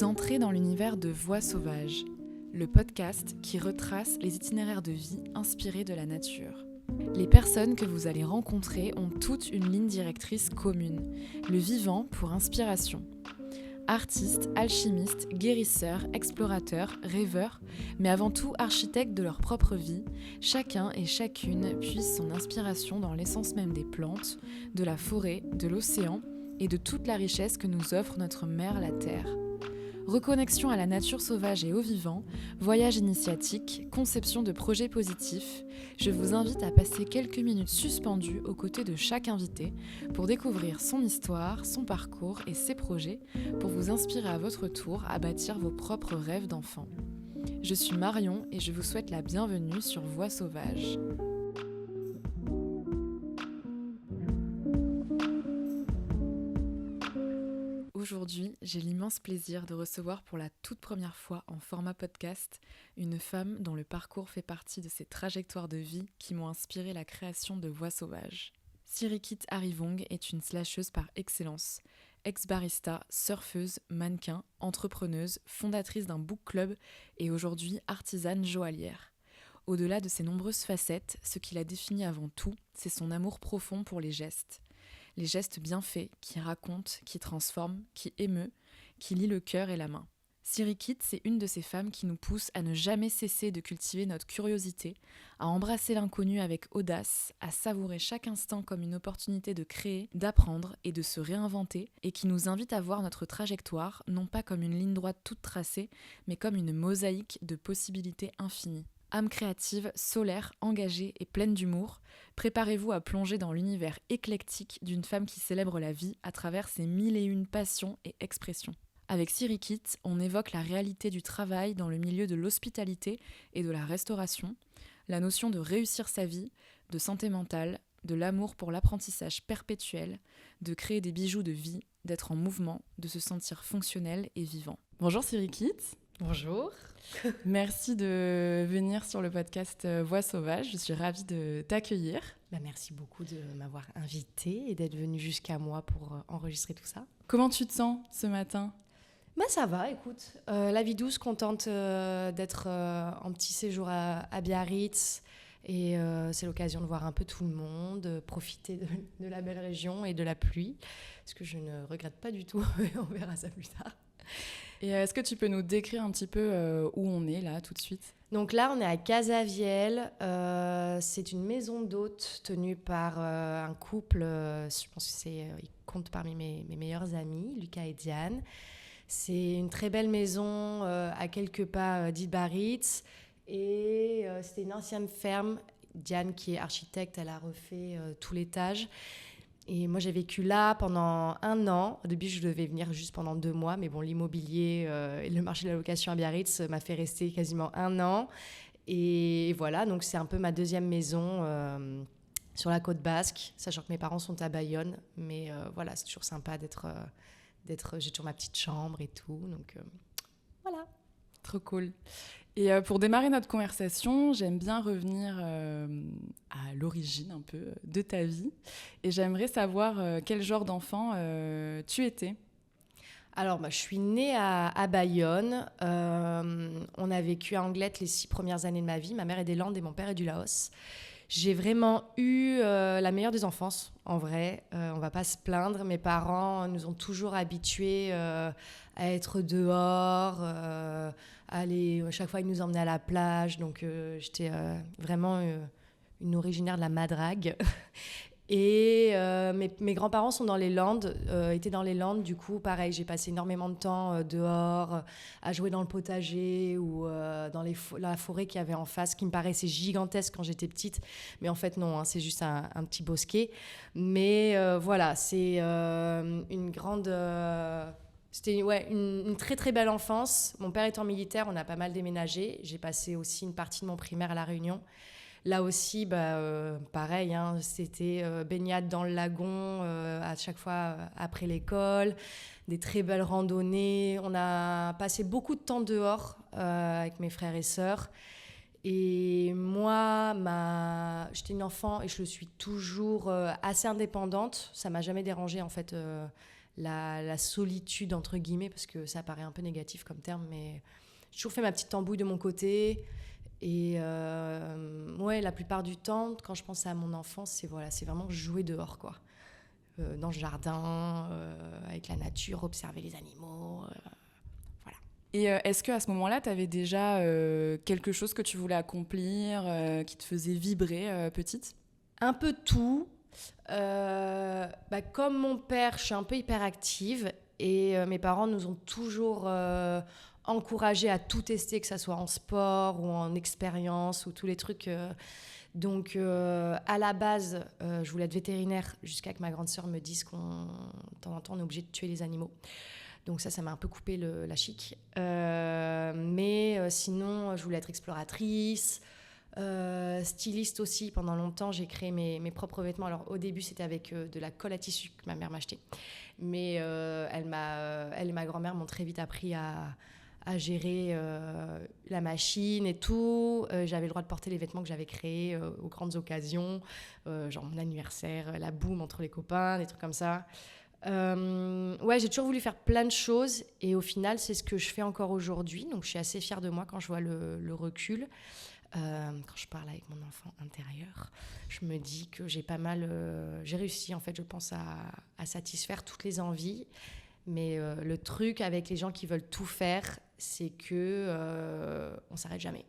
Vous entrez dans l'univers de Voix sauvages, le podcast qui retrace les itinéraires de vie inspirés de la nature. Les personnes que vous allez rencontrer ont toutes une ligne directrice commune, le vivant pour inspiration. Artistes, alchimistes, guérisseurs, explorateurs, rêveurs, mais avant tout architectes de leur propre vie, chacun et chacune puise son inspiration dans l'essence même des plantes, de la forêt, de l'océan et de toute la richesse que nous offre notre mère, la Terre. Reconnexion à la nature sauvage et au vivant, voyage initiatique, conception de projets positifs, je vous invite à passer quelques minutes suspendues aux côtés de chaque invité pour découvrir son histoire, son parcours et ses projets pour vous inspirer à votre tour à bâtir vos propres rêves d'enfant. Je suis Marion et je vous souhaite la bienvenue sur Voix sauvages. Aujourd'hui, j'ai l'immense plaisir de recevoir pour la toute première fois en format podcast une femme dont le parcours fait partie de ces trajectoires de vie qui m'ont inspiré la création de Voix sauvages. Sirikit Arivong est une slasheuse par excellence, ex-barista, surfeuse, mannequin, entrepreneuse, fondatrice d'un book club et aujourd'hui artisane joaillière. Au-delà de ses nombreuses facettes, ce qui la définit avant tout, c'est son amour profond pour les gestes. Les gestes bien faits, qui racontent, qui transforment, qui émeut, qui lient le cœur et la main. Sirikit, c'est une de ces femmes qui nous pousse à ne jamais cesser de cultiver notre curiosité, à embrasser l'inconnu avec audace, à savourer chaque instant comme une opportunité de créer, d'apprendre et de se réinventer, et qui nous invite à voir notre trajectoire non pas comme une ligne droite toute tracée, mais comme une mosaïque de possibilités infinies. Âme créative, solaire, engagée et pleine d'humour, préparez-vous à plonger dans l'univers éclectique d'une femme qui célèbre la vie à travers ses 1001 passions et expressions. Avec Sirikit, on évoque la réalité du travail dans le milieu de l'hospitalité et de la restauration, la notion de réussir sa vie, de santé mentale, de l'amour pour l'apprentissage perpétuel, de créer des bijoux de vie, d'être en mouvement, de se sentir fonctionnel et vivant. Bonjour Sirikit. Bonjour. Merci de venir sur le podcast Voix sauvages. Je suis ravie de t'accueillir. Merci beaucoup de m'avoir invitée et d'être venue jusqu'à moi pour enregistrer tout ça. Comment tu te sens ce matin ? Ça va, écoute. La vie douce, contente d'être en petit séjour à Biarritz. Et c'est l'occasion de voir un peu tout le monde, profiter de la belle région et de la pluie. Ce que je ne regrette pas du tout. On verra ça plus tard. Et est-ce que tu peux nous décrire un petit peu où on est là tout de suite ? Donc là, on est à Casavielle. C'est une maison d'hôtes tenue par un couple. Je pense que ils comptent parmi mes meilleurs amis, Lucas et Diane. C'est une très belle maison à quelques pas d'Ibaritz. Et c'était une ancienne ferme. Diane, qui est architecte, elle a refait tout l'étage. Et moi, j'ai vécu là pendant 1 an. Au début, je devais venir juste pendant 2 mois. Mais bon, l'immobilier et le marché de la location à Biarritz m'a fait rester quasiment 1 an. Et voilà, donc c'est un peu ma deuxième maison sur la côte basque, sachant que mes parents sont à Bayonne. Mais voilà, c'est toujours sympa d'être... J'ai toujours ma petite chambre et tout. Donc voilà. Trop cool. Et pour démarrer notre conversation, j'aime bien revenir à l'origine un peu de ta vie. Et j'aimerais savoir quel genre d'enfant tu étais. Alors, je suis née à Bayonne. On a vécu à Anglet les 6 premières années de ma vie. Ma mère est des Landes et mon père est du Laos. J'ai vraiment eu la meilleure des enfances, en vrai. On ne va pas se plaindre. Mes parents nous ont toujours habitués à être dehors, à chaque fois, ils nous emmenaient à la plage. Donc, j'étais vraiment une originaire de la Madrague. Et mes grands-parents sont dans les Landes, étaient dans les Landes. Du coup, pareil, j'ai passé énormément de temps dehors, à jouer dans le potager ou dans la forêt qu'il y avait en face, qui me paraissait gigantesque quand j'étais petite. Mais en fait, non, c'est juste un petit bosquet. Mais voilà, c'est une grande... C'était une très très belle enfance. Mon père étant militaire, on a pas mal déménagé. J'ai passé aussi une partie de mon primaire à La Réunion. Là aussi, pareil, c'était baignade dans le lagon à chaque fois après l'école, des très belles randonnées. On a passé beaucoup de temps dehors avec mes frères et sœurs. Et moi, j'étais une enfant et je le suis toujours assez indépendante. Ça ne m'a jamais dérangée en fait la solitude, entre guillemets, parce que ça paraît un peu négatif comme terme, mais j'ai toujours fait ma petite tambouille de mon côté. Et la plupart du temps, quand je pense à mon enfance, c'est vraiment jouer dehors, quoi. Dans le jardin, avec la nature, observer les animaux, voilà. Et est-ce qu'à ce moment-là, tu avais déjà quelque chose que tu voulais accomplir, qui te faisait vibrer petite ? Un peu tout. Comme mon père, je suis un peu hyperactive et mes parents nous ont toujours encouragés à tout tester, que ça soit en sport ou en expérience ou tous les trucs. Donc, à la base, je voulais être vétérinaire jusqu'à que ma grande sœur me dise qu'on, de temps en temps, on est obligé de tuer les animaux. Donc ça m'a un peu coupé la chic. Sinon, je voulais être exploratrice, styliste aussi. Pendant longtemps, j'ai créé mes propres vêtements. Alors, au début, c'était avec de la colle à tissu que ma mère m'achetait. Mais elle et ma grand-mère m'ont très vite appris à gérer la machine et tout. J'avais le droit de porter les vêtements que j'avais créés aux grandes occasions, genre mon anniversaire, la boum entre les copains, des trucs comme ça. J'ai toujours voulu faire plein de choses et au final, c'est ce que je fais encore aujourd'hui. Donc, je suis assez fière de moi quand je vois le recul. Quand je parle avec mon enfant intérieur, je me dis que j'ai réussi, en fait, je pense, à satisfaire toutes les envies. Mais le truc avec les gens qui veulent tout faire, c'est que on s'arrête jamais.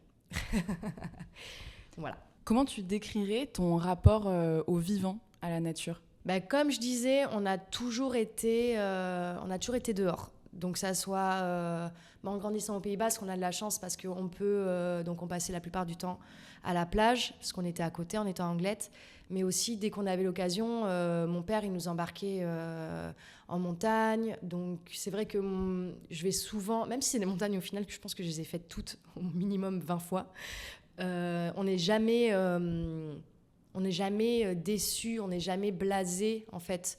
Voilà. Comment tu décrirais ton rapport au vivant, à la nature ? Comme je disais, on a toujours été dehors. Donc ça soit en grandissant au Pays Basque, on a de la chance parce qu'on peut on passait la plupart du temps à la plage parce qu'on était à côté, on était en Anglet. Mais aussi dès qu'on avait l'occasion, mon père il nous embarquait en montagne. Donc c'est vrai que je vais souvent, même si c'est des montagnes au final, je pense que je les ai faites toutes au minimum 20 fois. On n'est jamais déçu, on n'est jamais blasé en fait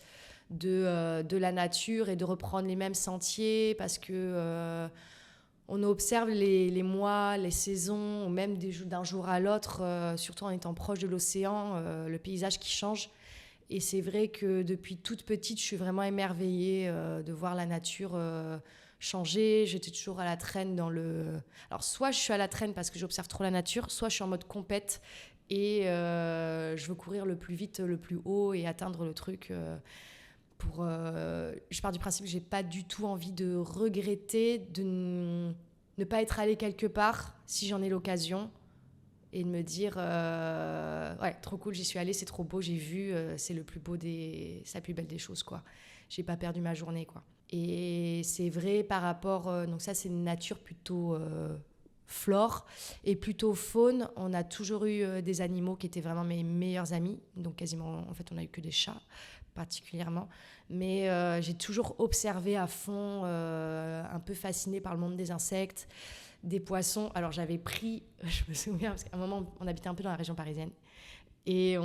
de la nature et de reprendre les mêmes sentiers parce que on observe les mois, les saisons, ou même d'un jour à l'autre, surtout en étant proche de l'océan, le paysage qui change. Et c'est vrai que depuis toute petite, je suis vraiment émerveillée de voir la nature changer. J'étais toujours à la traîne Alors, soit je suis à la traîne parce que j'observe trop la nature, soit je suis en mode compète et je veux courir le plus vite, le plus haut et atteindre le truc. Je pars du principe que j'ai pas du tout envie de regretter de ne pas être allée quelque part si j'en ai l'occasion et de me dire trop cool, j'y suis allée, c'est trop beau, j'ai vu, c'est la plus belle des choses, quoi. J'ai pas perdu ma journée, quoi. Et c'est vrai par rapport donc ça c'est une nature plutôt flore et plutôt faune. On a toujours eu des animaux qui étaient vraiment mes meilleurs amis, donc quasiment en fait on a eu que des chats particulièrement, mais j'ai toujours observé à fond, un peu fascinée par le monde des insectes, des poissons. Alors j'avais pris, je me souviens, parce qu'à un moment on habitait un peu dans la région parisienne, et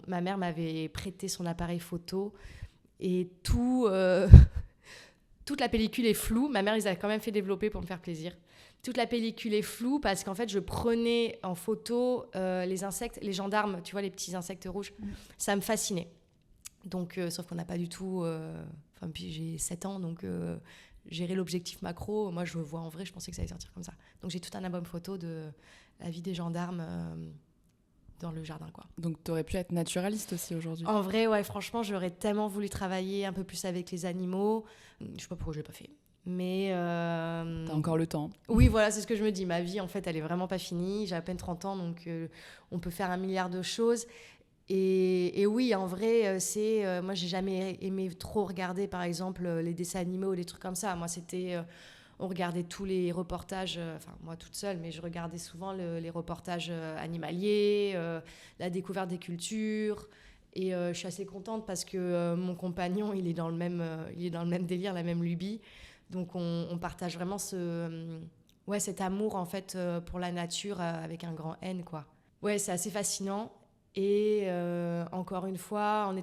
ma mère m'avait prêté son appareil photo, et toute la pellicule est floue. Ma mère les a quand même fait développer pour me faire plaisir. Toute la pellicule est floue parce qu'en fait je prenais en photo les insectes, les gendarmes, tu vois, les petits insectes rouges, ça me fascinait. Donc, sauf qu'on n'a pas du tout... puis j'ai 7 ans, donc gérer l'objectif macro, moi je le vois en vrai, je pensais que ça allait sortir comme ça. Donc j'ai tout un album photo de la vie des gendarmes dans le jardin, quoi. Donc tu aurais pu être naturaliste aussi aujourd'hui. En vrai, ouais, franchement, j'aurais tellement voulu travailler un peu plus avec les animaux. Je sais pas pourquoi je l'ai pas fait. Mais... T'as encore le temps. Oui, voilà, c'est ce que je me dis. Ma vie, en fait, elle est vraiment pas finie. J'ai à peine 30 ans, donc on peut faire 1 milliard de choses. Et oui, en vrai, moi, j'ai jamais aimé trop regarder, par exemple, les dessins animés ou des trucs comme ça. Moi, c'était... on regardait tous les reportages, moi toute seule, mais je regardais souvent les reportages animaliers, la découverte des cultures. Et je suis assez contente parce que mon compagnon, il est dans le même délire, la même lubie. Donc, on partage vraiment cet amour, en fait, pour la nature avec un grand N, quoi. Ouais, c'est assez fascinant. Et encore une fois,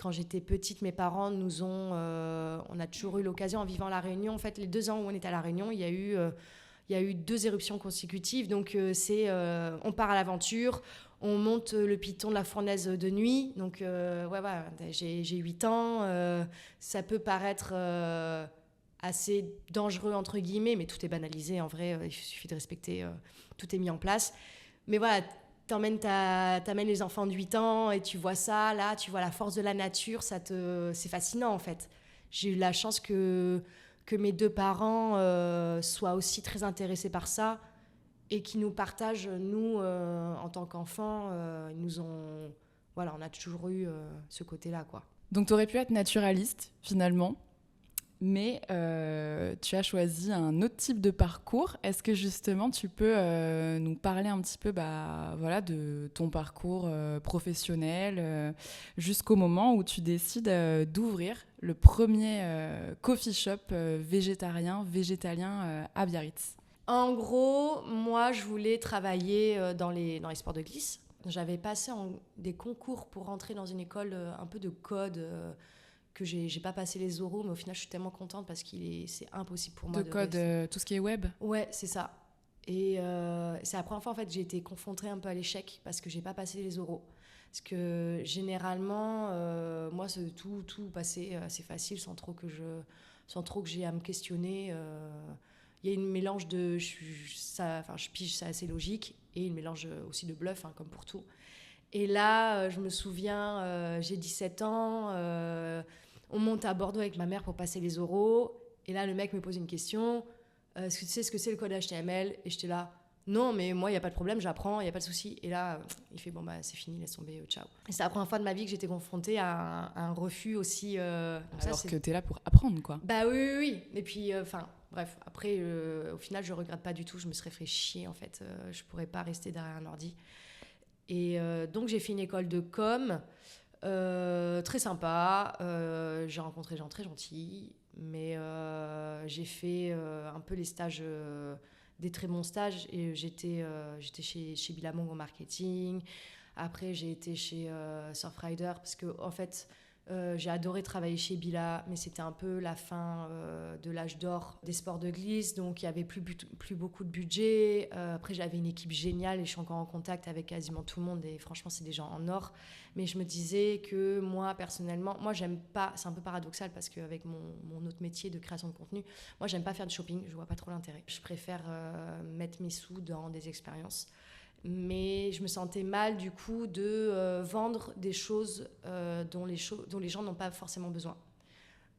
quand j'étais petite, mes parents on a toujours eu l'occasion, en vivant à La Réunion, en fait, les 2 ans où on était à La Réunion, il y a eu 2 éruptions consécutives. Donc, on part à l'aventure, On monte le piton de la fournaise de nuit. Donc, j'ai 8 ans. Ça peut paraître assez dangereux, entre guillemets, mais tout est banalisé. En vrai, il suffit de respecter. Tout est mis en place. Mais voilà, t'emmènes les enfants de 8 ans et tu vois ça. Là, tu vois la force de la nature. C'est fascinant, en fait. J'ai eu la chance que mes 2 parents soient aussi très intéressés par ça. Et qui nous partagent, nous, en tant qu'enfants, ils nous ont... Voilà, on a toujours eu ce côté-là, quoi. Donc, tu aurais pu être naturaliste, finalement, mais tu as choisi un autre type de parcours. Est-ce que, justement, tu peux nous parler un petit peu de ton parcours professionnel jusqu'au moment où tu décides d'ouvrir le premier coffee shop végétalien à Biarritz? En gros, moi, je voulais travailler dans les sports de glisse. J'avais passé des concours pour rentrer dans une école un peu de code que j'ai pas passé les oraux, mais au final, je suis tellement contente parce que c'est impossible pour moi de code, tout ce qui est web? Ouais, c'est ça. Et c'est la première fois, en fait, que j'ai été confrontée un peu à l'échec parce que j'ai pas passé les oraux. Parce que généralement, moi, tout passait assez facile sans trop que j'ai à me questionner. Il y a une mélange de... je pige, c'est assez logique. Et une mélange aussi de bluff, comme pour tout. Et là, je me souviens, j'ai 17 ans. On monte à Bordeaux avec ma mère pour passer les oraux. Et là, le mec me pose une question. Est-ce que tu sais ce que c'est le code HTML? Et j'étais là, non, mais moi, il n'y a pas de problème, j'apprends, il n'y a pas de souci. Et là, il fait, c'est fini, laisse tomber, ciao. Et c'est la première fois de ma vie que j'étais confrontée à un refus aussi. Alors que tu es là pour apprendre, quoi. Bah oui. Et puis, bref, après, au final, je regrette pas du tout. Je me serais fait chier, en fait. Je pourrais pas rester derrière un ordi. Et donc, j'ai fait une école de com, très sympa. J'ai rencontré des gens très gentils. Mais j'ai fait un peu les stages, des très bons stages. Et j'étais chez Billabong au marketing. Après, j'ai été chez Surfrider parce que, en fait... j'ai adoré travailler chez Billa, mais c'était un peu la fin de l'âge d'or des sports de glisse, donc il n'y avait plus beaucoup de budget. Après, j'avais une équipe géniale et je suis encore en contact avec quasiment tout le monde et franchement, c'est des gens en or. Mais je me disais que moi, personnellement, j'aime pas, c'est un peu paradoxal parce qu'avec mon autre métier de création de contenu, moi, j'aime pas faire du shopping, je vois pas trop l'intérêt. Je préfère mettre mes sous dans des expériences. Mais je me sentais mal du coup de vendre des choses dont les gens n'ont pas forcément besoin.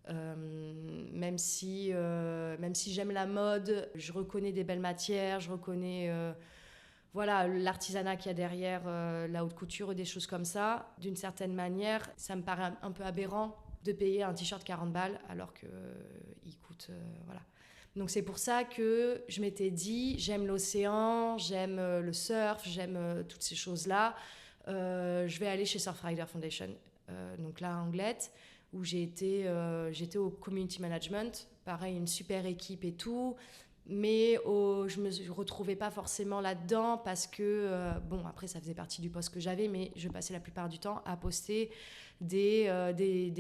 Même si j'aime la mode, je reconnais des belles matières, je reconnais l'artisanat qu'il y a derrière la haute couture et des choses comme ça. D'une certaine manière, ça me paraît un peu aberrant de payer un t-shirt 40 balles alors qu'il coûte... voilà. Donc c'est pour ça que je m'étais dit, j'aime l'océan, j'aime le surf, j'aime toutes ces choses-là. Je vais aller chez Surfrider Foundation, donc là à Anglette, où j'étais au community management. Pareil, une super équipe et tout. Mais je me retrouvais pas forcément là-dedans parce que, après ça faisait partie du poste que j'avais, mais je passais la plupart du temps à poster des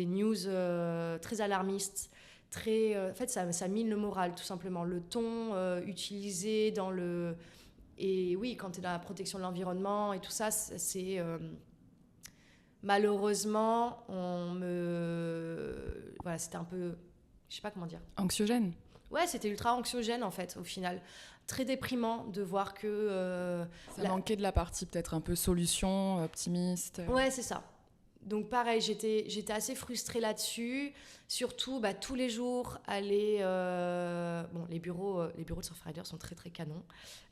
news très alarmistes. En fait, ça mine le moral, tout simplement. Le ton utilisé dans le... Et oui, quand tu es dans la protection de l'environnement et tout ça, c'est... malheureusement, Voilà, c'était un peu... Je sais pas comment dire. Anxiogène? Ouais, c'était ultra anxiogène, en fait, au final. Très déprimant de voir que... ça manquait de la partie peut-être un peu solution, optimiste. Ouais, c'est ça. Donc pareil, j'étais assez frustrée là-dessus. Surtout, tous les jours, aller... les bureaux de Surfrider sont très, très canons.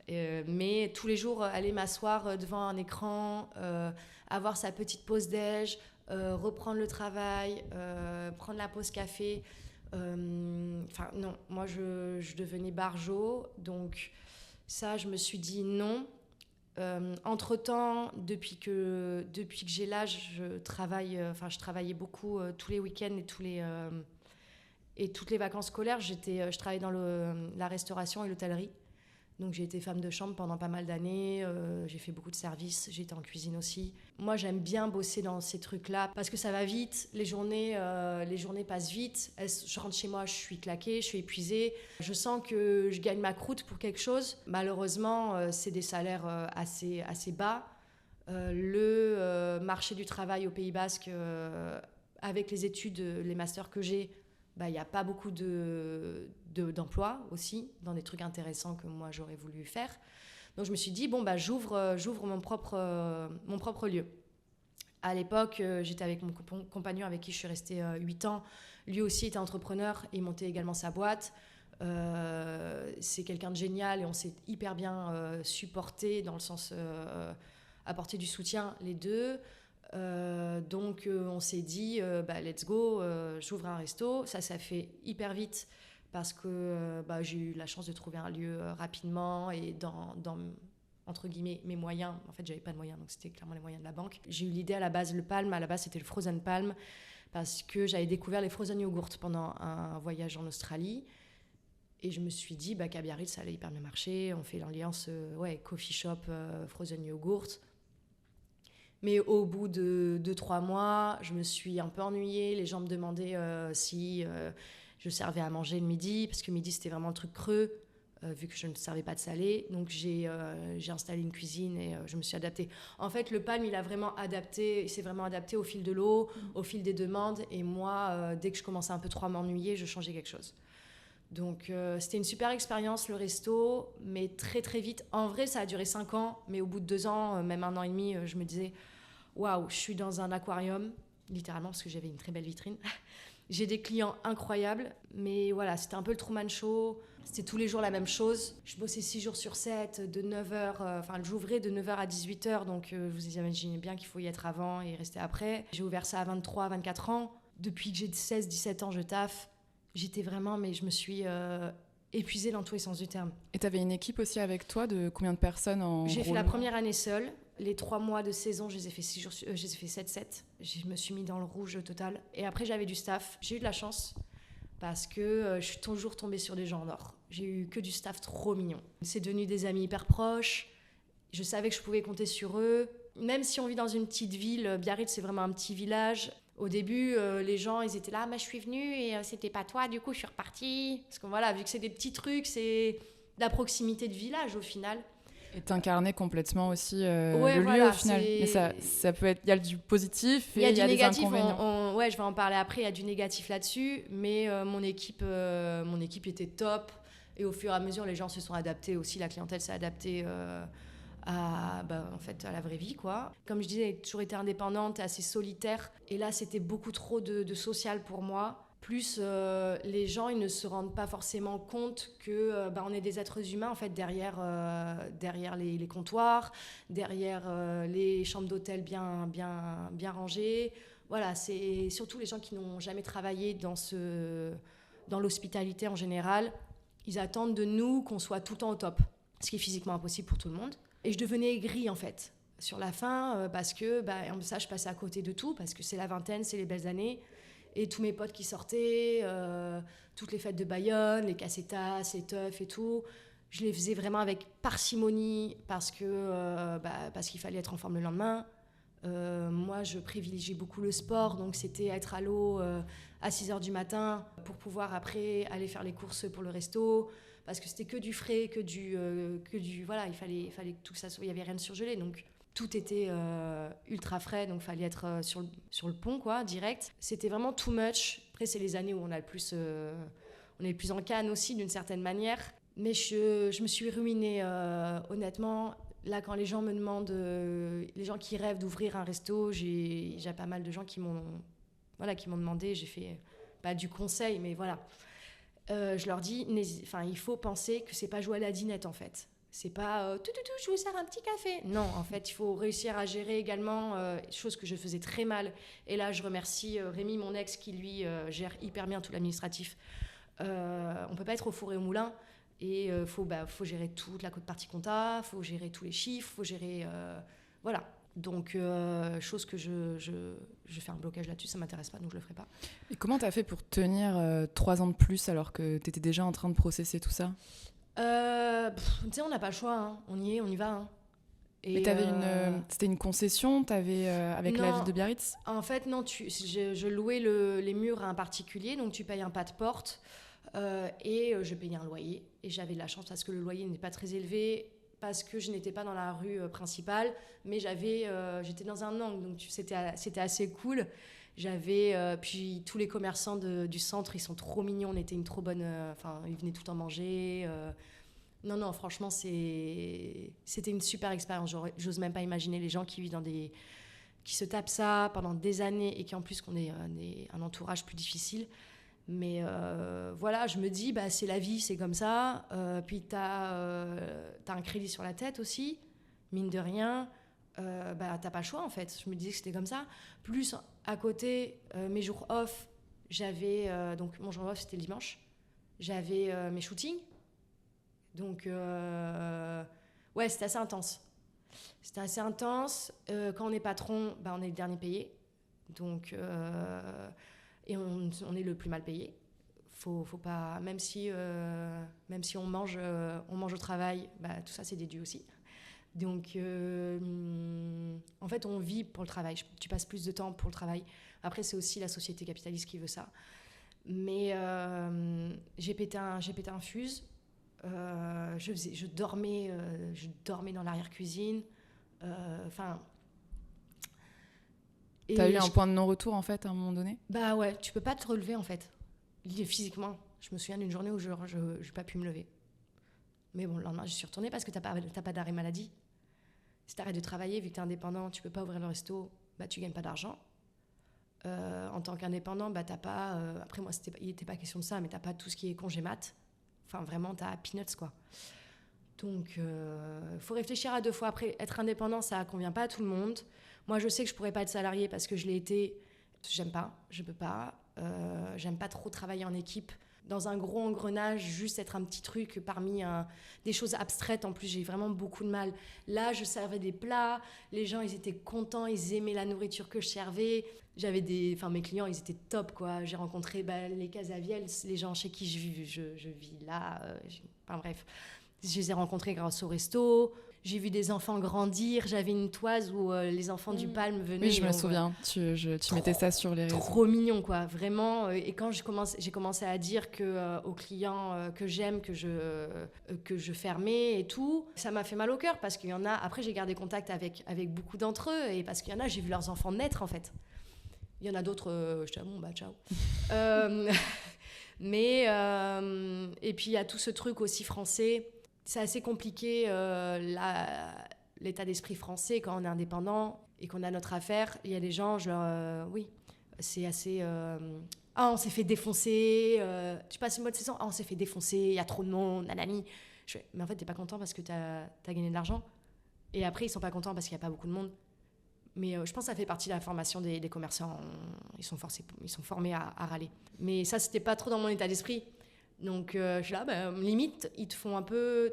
Mais tous les jours, aller m'asseoir devant un écran, avoir sa petite pause déj, reprendre le travail, prendre la pause café. Non, moi, je devenais barjo. Donc ça, je me suis dit non. Entre-temps, depuis que j'ai l'âge, je travaillais beaucoup tous les week-ends et toutes les vacances scolaires. Je travaillais dans la restauration et l'hôtellerie. Donc j'ai été femme de chambre pendant pas mal d'années, j'ai fait beaucoup de services, j'ai été en cuisine aussi. Moi j'aime bien bosser dans ces trucs-là parce que ça va vite, les journées passent vite, je rentre chez moi, je suis claquée, je suis épuisée, je sens que je gagne ma croûte pour quelque chose. Malheureusement, c'est des salaires assez bas. Le marché du travail au Pays Basque, avec les études, les masters que j'ai, il n'y a pas beaucoup d'emplois aussi, dans des trucs intéressants que moi j'aurais voulu faire. Donc je me suis dit, j'ouvre mon propre lieu. À l'époque, j'étais avec mon compagnon avec qui je suis restée 8 ans. Lui aussi était entrepreneur et il montait également sa boîte. C'est quelqu'un de génial et on s'est hyper bien supporté dans le sens apporter du soutien les deux. Donc on s'est dit let's go, j'ouvre un resto. Ça fait hyper vite parce que j'ai eu la chance de trouver un lieu rapidement et dans entre guillemets mes moyens. En fait j'avais pas de moyens, donc c'était clairement les moyens de la banque. J'ai eu l'idée à la base, le Palm, à la base c'était le Frozen Palm parce que j'avais découvert les frozen yogurts pendant un voyage en Australie. Et je me suis dit qu'à Biarritz, ça allait hyper bien marcher. On fait l'alliance coffee shop, frozen yogurt. Mais au bout de 2-3 mois, je me suis un peu ennuyée. Les gens me demandaient si je servais à manger le midi, parce que midi, c'était vraiment le truc creux, vu que je ne servais pas de salé. Donc, j'ai installé une cuisine et je me suis adaptée. En fait, le Palm, il s'est vraiment adapté au fil de l'eau, au fil des demandes. Et moi, dès que je commençais un peu trop à m'ennuyer, je changeais quelque chose. Donc c'était une super expérience le resto, mais très très vite. En vrai ça a duré 5 ans, mais au bout de 2 ans, même 1 an et demi, je me disais waouh, je suis dans un aquarium, littéralement parce que j'avais une très belle vitrine. J'ai des clients incroyables, mais voilà, c'était un peu le Truman Show, c'était tous les jours la même chose. Je bossais 6 jours sur 7, de 9h, j'ouvrais de 9h à 18h, donc vous imaginez bien qu'il faut y être avant et rester après. J'ai ouvert ça à 23, 24 ans. Depuis que j'ai 16-17 ans, je taffe. J'étais vraiment, mais je me suis épuisée dans tous les sens du terme. Et tu avais une équipe aussi avec toi de combien de personnes en J'ai fait rôle? la première année seule. Les 3 mois de saison, je les ai fait 6 jours, je les ai fait 7-7. Je me suis mis dans le rouge total. Et après, j'avais du staff. J'ai eu de la chance parce que je suis toujours tombée sur des gens en or. J'ai eu que du staff trop mignon. C'est devenu des amis hyper proches. Je savais que je pouvais compter sur eux. Même si on vit dans une petite ville, Biarritz, c'est vraiment un petit village. Au début, les gens, ils étaient là, je suis venue et c'était pas toi, du coup, je suis repartie. Parce que voilà, vu que c'est des petits trucs, c'est de la proximité de village au final. Et t'incarnais complètement aussi ouais, le voilà, lieu au final. Mais ça peut être, il y a du positif et il y a des inconvénients. Ouais, je vais en parler après, il y a du négatif là-dessus, mais mon équipe était top. Et au fur et à mesure, les gens se sont adaptés aussi, la clientèle s'est adaptée à la vraie vie, quoi. Comme je disais, j'ai toujours été indépendante, assez solitaire. Et là, c'était beaucoup trop de social pour moi. Plus, les gens, ils ne se rendent pas forcément compte que on est des êtres humains, en fait, derrière les comptoirs, derrière les chambres d'hôtel bien rangées. Voilà, c'est surtout les gens qui n'ont jamais travaillé dans l'hospitalité en général. Ils attendent de nous qu'on soit tout le temps au top, ce qui est physiquement impossible pour tout le monde. Et je devenais aigrie, en fait, sur la fin, parce que ça, je passais à côté de tout, parce que c'est la vingtaine, c'est les belles années. Et tous mes potes qui sortaient, toutes les fêtes de Bayonne, les cassetas, les teufs et tout, je les faisais vraiment avec parcimonie, parce qu'il fallait être en forme le lendemain. Moi, je privilégiais beaucoup le sport, donc c'était être à l'eau à 6h du matin pour pouvoir après aller faire les courses pour le resto, parce que c'était que du frais, que du voilà, il fallait que tout ça soit, il y avait rien de surgelé, donc tout était ultra frais, donc il fallait être sur le pont, quoi, direct. C'était vraiment too much. Après, c'est les années où on est le plus en canne aussi, d'une certaine manière. Mais je me suis ruinée, honnêtement. Là, quand les gens me demandent, les gens qui rêvent d'ouvrir un resto, j'ai pas mal de gens qui m'ont demandé. J'ai fait pas du conseil, mais voilà. Je leur dis, il faut penser que c'est pas jouer à la dinette, en fait. C'est pas je vous sers un petit café. Non, en fait, il faut réussir à gérer également, chose que je faisais très mal. Et là, je remercie Rémi, mon ex, qui lui gère hyper bien tout l'administratif. On peut pas être au four et au moulin. Et faut gérer toute la partie compta, faut gérer tous les chiffres, faut gérer voilà. Donc chose que je fais un blocage là-dessus, ça m'intéresse pas, donc je le ferai pas. Et comment t'as fait pour tenir 3 ans de plus alors que t'étais déjà en train de processer tout ça? Tu sais, on n'a pas le choix, hein. On y est, on y va, hein. Et mais c'était une concession avec la ville de Biarritz? En fait, non. Je louais les murs à un particulier, donc tu payes un pas de porte et je payais un loyer. Et j'avais de la chance parce que le loyer n'est pas très élevé. parce que je n'étais pas dans la rue principale, mais j'étais dans un angle, donc c'était assez cool. Puis tous les commerçants du centre, ils sont trop mignons, on était une trop bonne... ils venaient tout le temps manger. Non, franchement, c'était une super expérience. J'ose même pas imaginer les gens qui vivent qui se tapent ça pendant des années et qui en plus qu'on ait un entourage plus difficile. Mais voilà, je me dis, c'est la vie, c'est comme ça. Puis t'as un crédit sur la tête aussi, mine de rien. T'as pas le choix en fait. Je me disais que c'était comme ça. Plus à côté, mes jours off, j'avais... donc mon jour off, c'était le dimanche. J'avais mes shootings. Donc, ouais, c'était assez intense. C'était assez intense. Quand on est patron, on est le dernier payé. Donc... et on est le plus mal payé. Faut pas, même si on mange au travail, tout ça c'est déduit aussi. Donc en fait on vit pour le travail. Tu passes plus de temps pour le travail. Après c'est aussi la société capitaliste qui veut ça. Mais j'ai pété un fuse. Je dormais dans l'arrière-cuisine. T'as eu un point de non-retour en fait à un moment donné ? Bah ouais, tu peux pas te relever en fait. Physiquement, je me souviens d'une journée où je n'ai pas pu me lever. Mais bon, le lendemain, je suis retournée parce que t'as pas d'arrêt maladie. Si t'arrêtes de travailler, vu que t'es indépendant, tu peux pas ouvrir le resto, tu gagnes pas d'argent. En tant qu'indépendant, t'as pas... après moi, il n'était pas question de ça, mais t'as pas tout ce qui est congé mat. Enfin, vraiment, t'as peanuts, quoi. Donc, faut réfléchir à deux fois. Après, être indépendant, ça convient pas à tout le monde. Moi, je sais que je pourrais pas être salariée parce que je l'ai été. J'aime pas, je peux pas. J'aime pas trop travailler en équipe. Dans un gros engrenage, juste être un petit truc parmi des choses abstraites. En plus, j'ai vraiment beaucoup de mal. Là, je servais des plats. Les gens, ils étaient contents. Ils aimaient la nourriture que je servais. Mes clients, ils étaient top, quoi. J'ai rencontré les Casaviels, les gens chez qui je vis là. Bref. Je les ai rencontrés grâce au resto. J'ai vu des enfants grandir. J'avais une toise où les enfants du Palme venaient. Oui, je me souviens. Tu mettais ça sur les réseaux. Trop mignon, quoi. Vraiment. Et quand j'ai commencé à dire aux clients que j'aime, que je fermais et tout, ça m'a fait mal au cœur parce qu'il y en a... Après, j'ai gardé contact avec beaucoup d'entre eux et parce qu'il y en a, j'ai vu leurs enfants naître, en fait. Il y en a d'autres, je dis, ciao. Mais... et puis, il y a tout ce truc aussi français... C'est assez compliqué, l'état d'esprit français, quand on est indépendant et qu'on a notre affaire. Il y a des gens, oui, c'est assez... on s'est fait défoncer. Tu passes une bonne saison, on s'est fait défoncer, il y a trop de monde, nanani. Mais en fait, t'es pas content parce que t'as gagné de l'argent. Et après, ils sont pas contents parce qu'il y a pas beaucoup de monde. Mais je pense que ça fait partie de la formation des commerçants. Ils sont formés à râler. Mais ça, c'était pas trop dans mon état d'esprit. Donc je suis là, limite,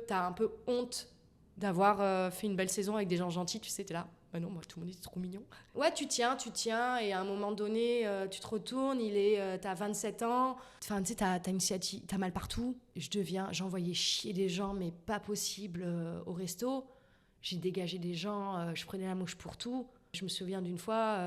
t'as un peu honte d'avoir fait une belle saison avec des gens gentils, tu sais, t'es là. Non, moi, tout le monde était trop mignon. Ouais, tu tiens, et à un moment donné, tu te retournes, t'as 27 ans, enfin, tu sais, t'as mal partout. J'envoyais chier des gens, mais pas possible, au resto. J'ai dégagé des gens, je prenais la mouche pour tout. Je me souviens d'une fois,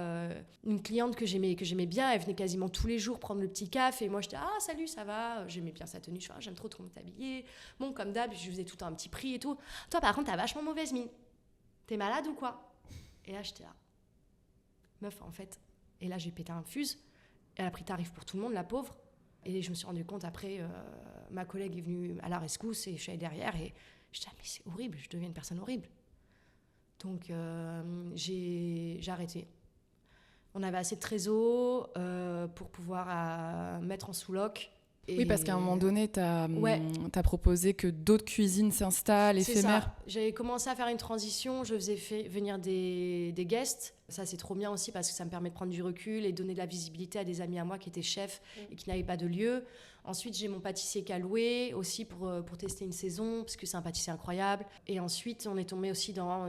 une cliente que j'aimais bien, elle venait quasiment tous les jours prendre le petit café. Et moi, j'étais « Ah, salut, ça va ?» J'aimais bien sa tenue. Je « J'aime trop comment t'es habillée. » Bon, comme d'hab, je lui faisais tout un petit prix et tout. « Toi, par contre, t'as vachement mauvaise mine. T'es malade ou quoi ?» Et là, j'étais là. Meuf, en fait. Et là, j'ai pété un fuse. Elle a pris tarif pour tout le monde, la pauvre. Et je me suis rendu compte après, ma collègue est venue à la rescousse et je suis allée derrière. Et je disais « Mais c'est horrible, je deviens une personne horrible. » Donc, j'ai arrêté. On avait assez de trésor pour pouvoir mettre en sous-loc. Oui, parce qu'à un moment donné, t'as proposé que d'autres cuisines s'installent, éphémères. C'est ça. J'avais commencé à faire une transition. Je faisais venir des guests. Ça, c'est trop bien aussi parce que ça me permet de prendre du recul et donner de la visibilité à des amis à moi qui étaient chefs et qui n'avaient pas de lieu. Ensuite, j'ai mon pâtissier qu'a loué aussi pour tester une saison parce que c'est un pâtissier incroyable. Et ensuite, on est tombé aussi dans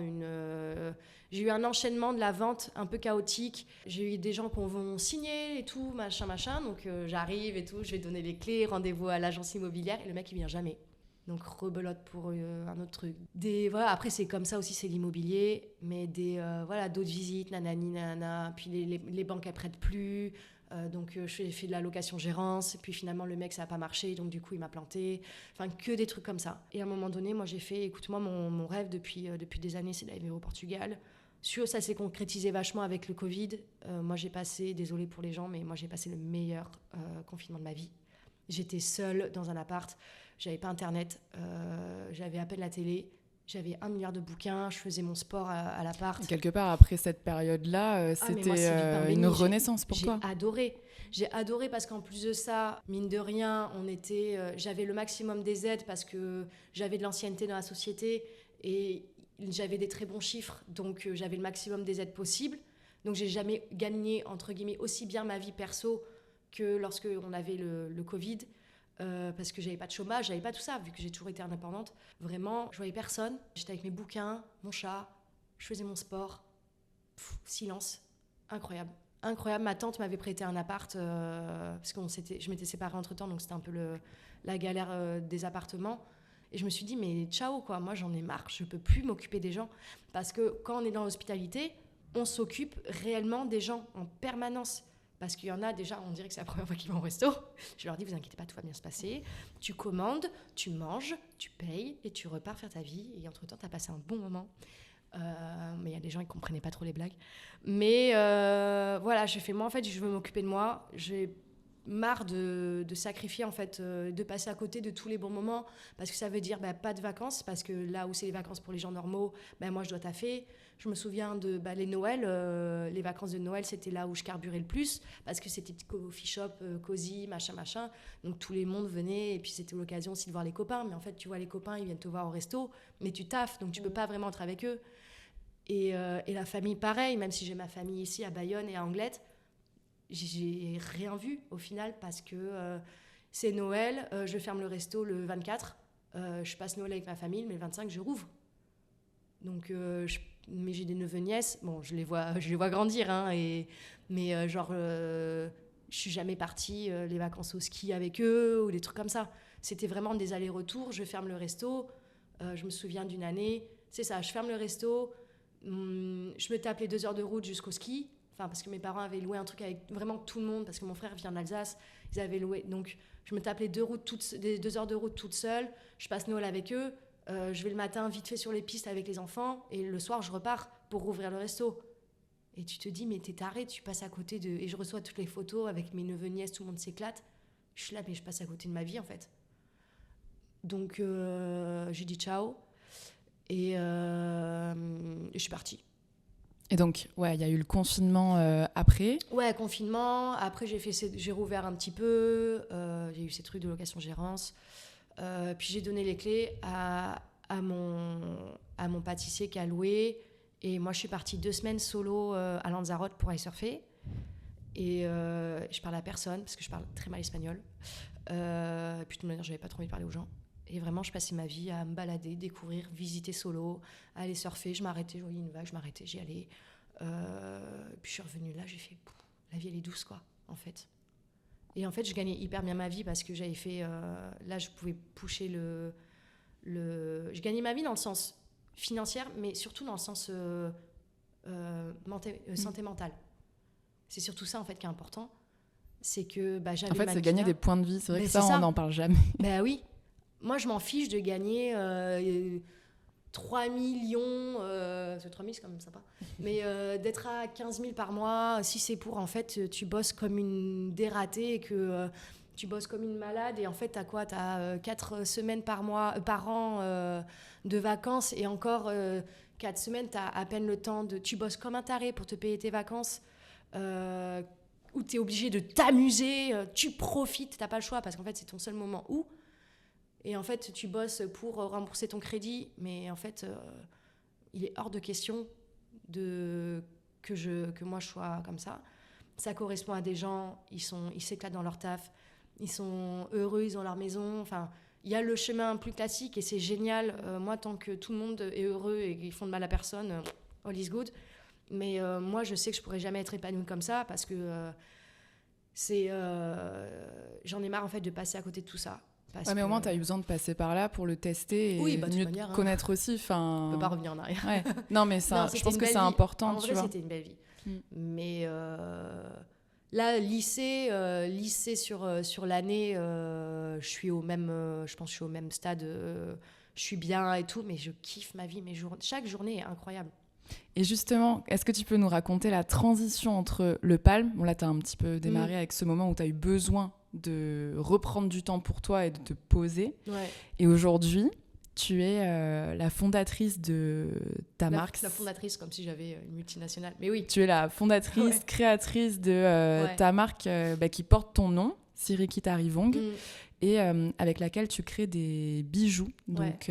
j'ai eu un enchaînement de la vente un peu chaotique. J'ai eu des gens qui vont signer et tout, machin. Donc, j'arrive et tout, je vais donner les clés, rendez-vous à l'agence immobilière et le mec, il vient jamais. Donc rebelote pour un autre truc. Voilà, après c'est comme ça aussi, c'est l'immobilier, mais d'autres visites, nanani, nanana. Puis les banques elles prêtent plus. Donc j'ai fait de la location-gérance, puis finalement le mec ça n'a pas marché, donc du coup il m'a planté. Enfin que des trucs comme ça. Et à un moment donné, moi j'ai fait, écoute-moi, mon rêve depuis des années, c'est d'aller au Portugal. Ça s'est concrétisé vachement avec le Covid. Moi j'ai passé, désolée pour les gens, mais moi j'ai passé le meilleur confinement de ma vie. J'étais seule dans un appart, j'avais pas internet, j'avais à peine la télé, j'avais 1 milliard de bouquins, je faisais mon sport à l'appart. Et quelque part, après cette période-là, c'était une renaissance pour toi. J'ai adoré parce qu'en plus de ça, mine de rien, j'avais le maximum des aides parce que j'avais de l'ancienneté dans la société et j'avais des très bons chiffres, donc j'avais le maximum des aides possibles. Donc j'ai jamais gagné, entre guillemets, aussi bien ma vie perso que lorsqu'on avait le Covid, parce que j'avais pas de chômage, j'avais pas tout ça, vu que j'ai toujours été indépendante. Vraiment, je voyais personne. J'étais avec mes bouquins, mon chat, je faisais mon sport. Silence. Incroyable. Incroyable. Ma tante m'avait prêté un appart, parce que je m'étais séparée entre-temps, donc c'était un peu la galère des appartements. Et je me suis dit, mais ciao, quoi. Moi, j'en ai marre. Je peux plus m'occuper des gens. Parce que quand on est dans l'hospitalité, on s'occupe réellement des gens en permanence. Parce qu'il y en a déjà, on dirait que c'est la première fois qu'ils vont au resto. Je leur dis, vous inquiétez pas, tout va bien se passer. Tu commandes, tu manges, tu payes et tu repars faire ta vie. Et entre-temps, tu as passé un bon moment. Mais il y a des gens qui ne comprenaient pas trop les blagues. Mais voilà, j'ai fait, moi, en fait, je veux m'occuper de moi. J'ai marre de sacrifier, en fait, de passer à côté de tous les bons moments. Parce que ça veut dire pas de vacances. Parce que là où c'est les vacances pour les gens normaux, moi, je dois taffer. Je me souviens de les Noëls, les vacances de Noël, c'était là où je carburais le plus, parce que c'était petit coffee shop, cosy, machin. Donc tout le monde venait, et puis c'était l'occasion aussi de voir les copains. Mais en fait, tu vois les copains, ils viennent te voir au resto, mais tu taffes, donc tu peux pas vraiment être avec eux. Et la famille, pareil, même si j'ai ma famille ici à Bayonne et à Anglette, j'ai rien vu au final, parce que c'est Noël, je ferme le resto le 24, je passe Noël avec ma famille, mais le 25, je rouvre. Donc mais j'ai des neveux nièces, bon je les vois grandir, hein, mais je suis jamais partie les vacances au ski avec eux ou des trucs comme ça. C'était vraiment des allers-retours. Je ferme le resto, je me souviens d'une année, c'est ça, je ferme le resto, je me tape les 2 heures de route jusqu'au ski, parce que mes parents avaient loué un truc avec vraiment tout le monde, parce que mon frère vient d'Alsace, ils avaient loué, donc je me tape les 2 heures de route toute seule, je passe Noël avec eux. Je vais le matin vite fait sur les pistes avec les enfants et le soir je repars pour rouvrir le resto. Et tu te dis mais t'es taré, tu passes à côté de... Et je reçois toutes les photos avec mes neveux nièces, tout le monde s'éclate. Je suis là mais je passe à côté de ma vie en fait. Donc j'ai dit ciao et je suis partie. Et donc ouais, il y a eu le confinement après. Ouais, confinement. Après j'ai rouvert un petit peu. J'ai eu ces trucs de location-gérance. Puis j'ai donné les clés à mon pâtissier qui a loué. Et moi, je suis partie 2 semaines solo à Lanzarote pour aller surfer. Et je parlais à personne parce que je parle très mal espagnol. Puis de toute manière, j'avais pas trop envie de parler aux gens. Et vraiment, je passais ma vie à me balader, découvrir, visiter solo, aller surfer. Je m'arrêtais, je voyais une vague, je m'arrêtais, j'y allais. Puis je suis revenue là, j'ai fait, la vie, elle est douce, quoi, en fait. Et en fait, je gagnais hyper bien ma vie parce que j'avais fait... là, je pouvais pusher je gagnais ma vie dans le sens financier, mais surtout dans le sens santé mentale. C'est surtout ça, en fait, qui est important. C'est que j'avais... En fait, c'est gagner des points de vie. C'est vrai que ça, on n'en parle jamais. Oui. Moi, je m'en fiche de gagner 3 millions... 3 000, c'est quand même sympa. Mais d'être à 15 000 par mois, si c'est pour, en fait, tu bosses comme une dératée et que tu bosses comme une malade. Et en fait, t'as quoi ? T'as 4 semaines par an de vacances. Et encore 4 semaines, t'as à peine le temps de... Tu bosses comme un taré pour te payer tes vacances. Où t'es obligé de t'amuser. Tu profites, t'as pas le choix parce qu'en fait, c'est ton seul moment où... Et en fait, tu bosses pour rembourser ton crédit, mais en fait, il est hors de question que moi je sois comme ça. Ça correspond à des gens, ils s'éclatent dans leur taf, ils sont heureux, ils ont leur maison. Enfin, il y a le chemin plus classique et c'est génial. Moi, tant que tout le monde est heureux et qu'ils font de mal à personne, all is good. Mais moi, je sais que je pourrais jamais être épanouie comme ça parce que j'en ai marre en fait de passer à côté de tout ça. Ouais, mais au moins, tu as eu besoin de passer par là pour le tester et mieux te connaître aussi. On peut pas revenir en arrière. Ouais. Non, mais ça, je pense que c'est important. En vrai, c'était une belle vie. Mais là, lycée sur l'année, je suis au même, je pense que je suis au même stade. Je suis bien et tout, mais je kiffe ma vie. Chaque journée est incroyable. Et justement, est-ce que tu peux nous raconter la transition entre le Palm, bon là tu as un petit peu démarré avec ce moment où tu as eu besoin de reprendre du temps pour toi et de te poser, et aujourd'hui tu es la fondatrice de ta marque. La fondatrice, comme si j'avais une multinationale, mais oui. Tu es la fondatrice, créatrice de ta marque qui porte ton nom, Sirikitari Vong. Et avec laquelle tu crées des bijoux, donc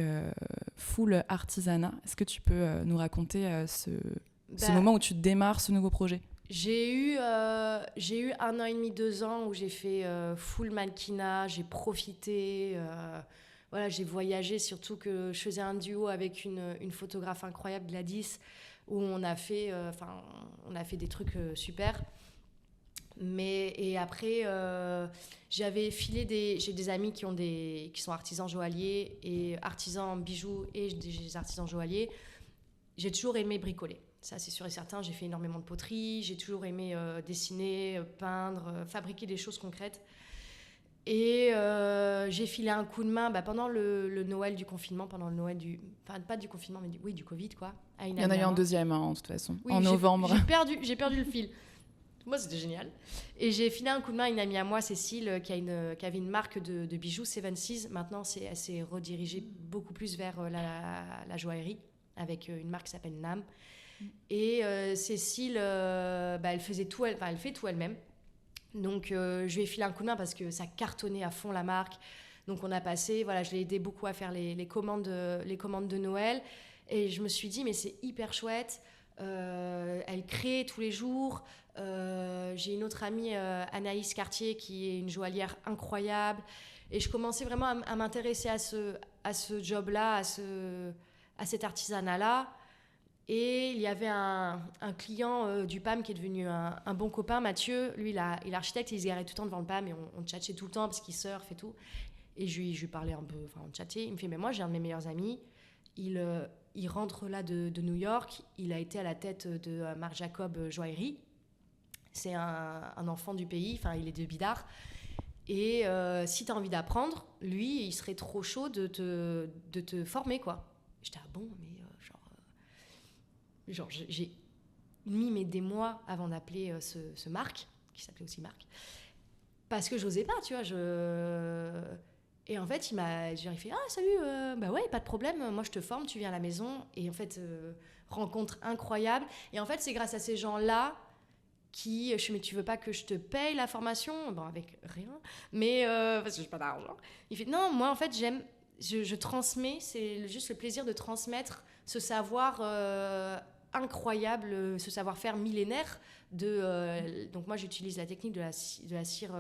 full artisanat. Est-ce que tu peux nous raconter ce moment où tu démarres ce nouveau projet ? J'ai eu 1 an et demi, 2 ans où j'ai fait full mannequinat, j'ai profité, j'ai voyagé, surtout que je faisais un duo avec une photographe incroyable, Gladys, où on a fait des trucs super. Et après, j'ai des amis qui sont artisans joailliers et artisans bijoux et des artisans joailliers. J'ai toujours aimé bricoler, ça c'est sûr et certain. J'ai fait énormément de poterie, j'ai toujours aimé dessiner, peindre, fabriquer des choses concrètes. Et j'ai filé un coup de main pendant le Noël du confinement, pas du confinement, mais du Covid, quoi. Il y en a eu un deuxième, de toute façon, en novembre. J'ai perdu le fil. Moi, c'était génial. Et j'ai filé un coup de main à une amie à moi, Cécile, qui avait une marque de bijoux, Seven Seas. Maintenant, elle s'est redirigée beaucoup plus vers la joaillerie, avec une marque qui s'appelle NAM. Et Cécile, elle fait tout elle-même. Donc, je lui ai filé un coup de main parce que ça cartonnait à fond la marque. Donc, on a passé, je l'ai aidé beaucoup à faire les commandes de Noël. Et je me suis dit, mais c'est hyper chouette. Elle crée tous les jours. J'ai une autre amie, Anaïs Cartier, qui est une joaillière incroyable. Et je commençais vraiment à m'intéresser à ce job-là, à cet artisanat-là. Et il y avait un client du PAM qui est devenu un bon copain, Mathieu. Lui, il est architecte, il se garait tout le temps devant le PAM et on tchatchait tout le temps parce qu'il surfe et tout. Et je lui parlais un peu, on tchatchait. Il me fait, mais moi, j'ai un de mes meilleurs amis. Il rentre là de New York. Il a été à la tête de Marc Jacob Joaillerie. C'est un enfant du pays, il est de Bidart. Et si tu as envie d'apprendre, lui, il serait trop chaud de te former, quoi. J'étais, bon, mais j'ai mis des mois avant d'appeler ce Marc, qui s'appelait aussi Marc, parce que j'osais pas, tu vois. Et en fait, j'ai fait, salut, ouais, pas de problème, moi je te forme, tu viens à la maison. Et en fait, rencontre incroyable. Et en fait, c'est grâce à ces gens-là mais tu veux pas que je te paye la formation ? Bon, avec rien, mais parce que j'ai pas d'argent. Il fait, non, moi en fait, je transmets, c'est juste le plaisir de transmettre ce savoir incroyable, ce savoir-faire millénaire donc moi j'utilise la technique de la cire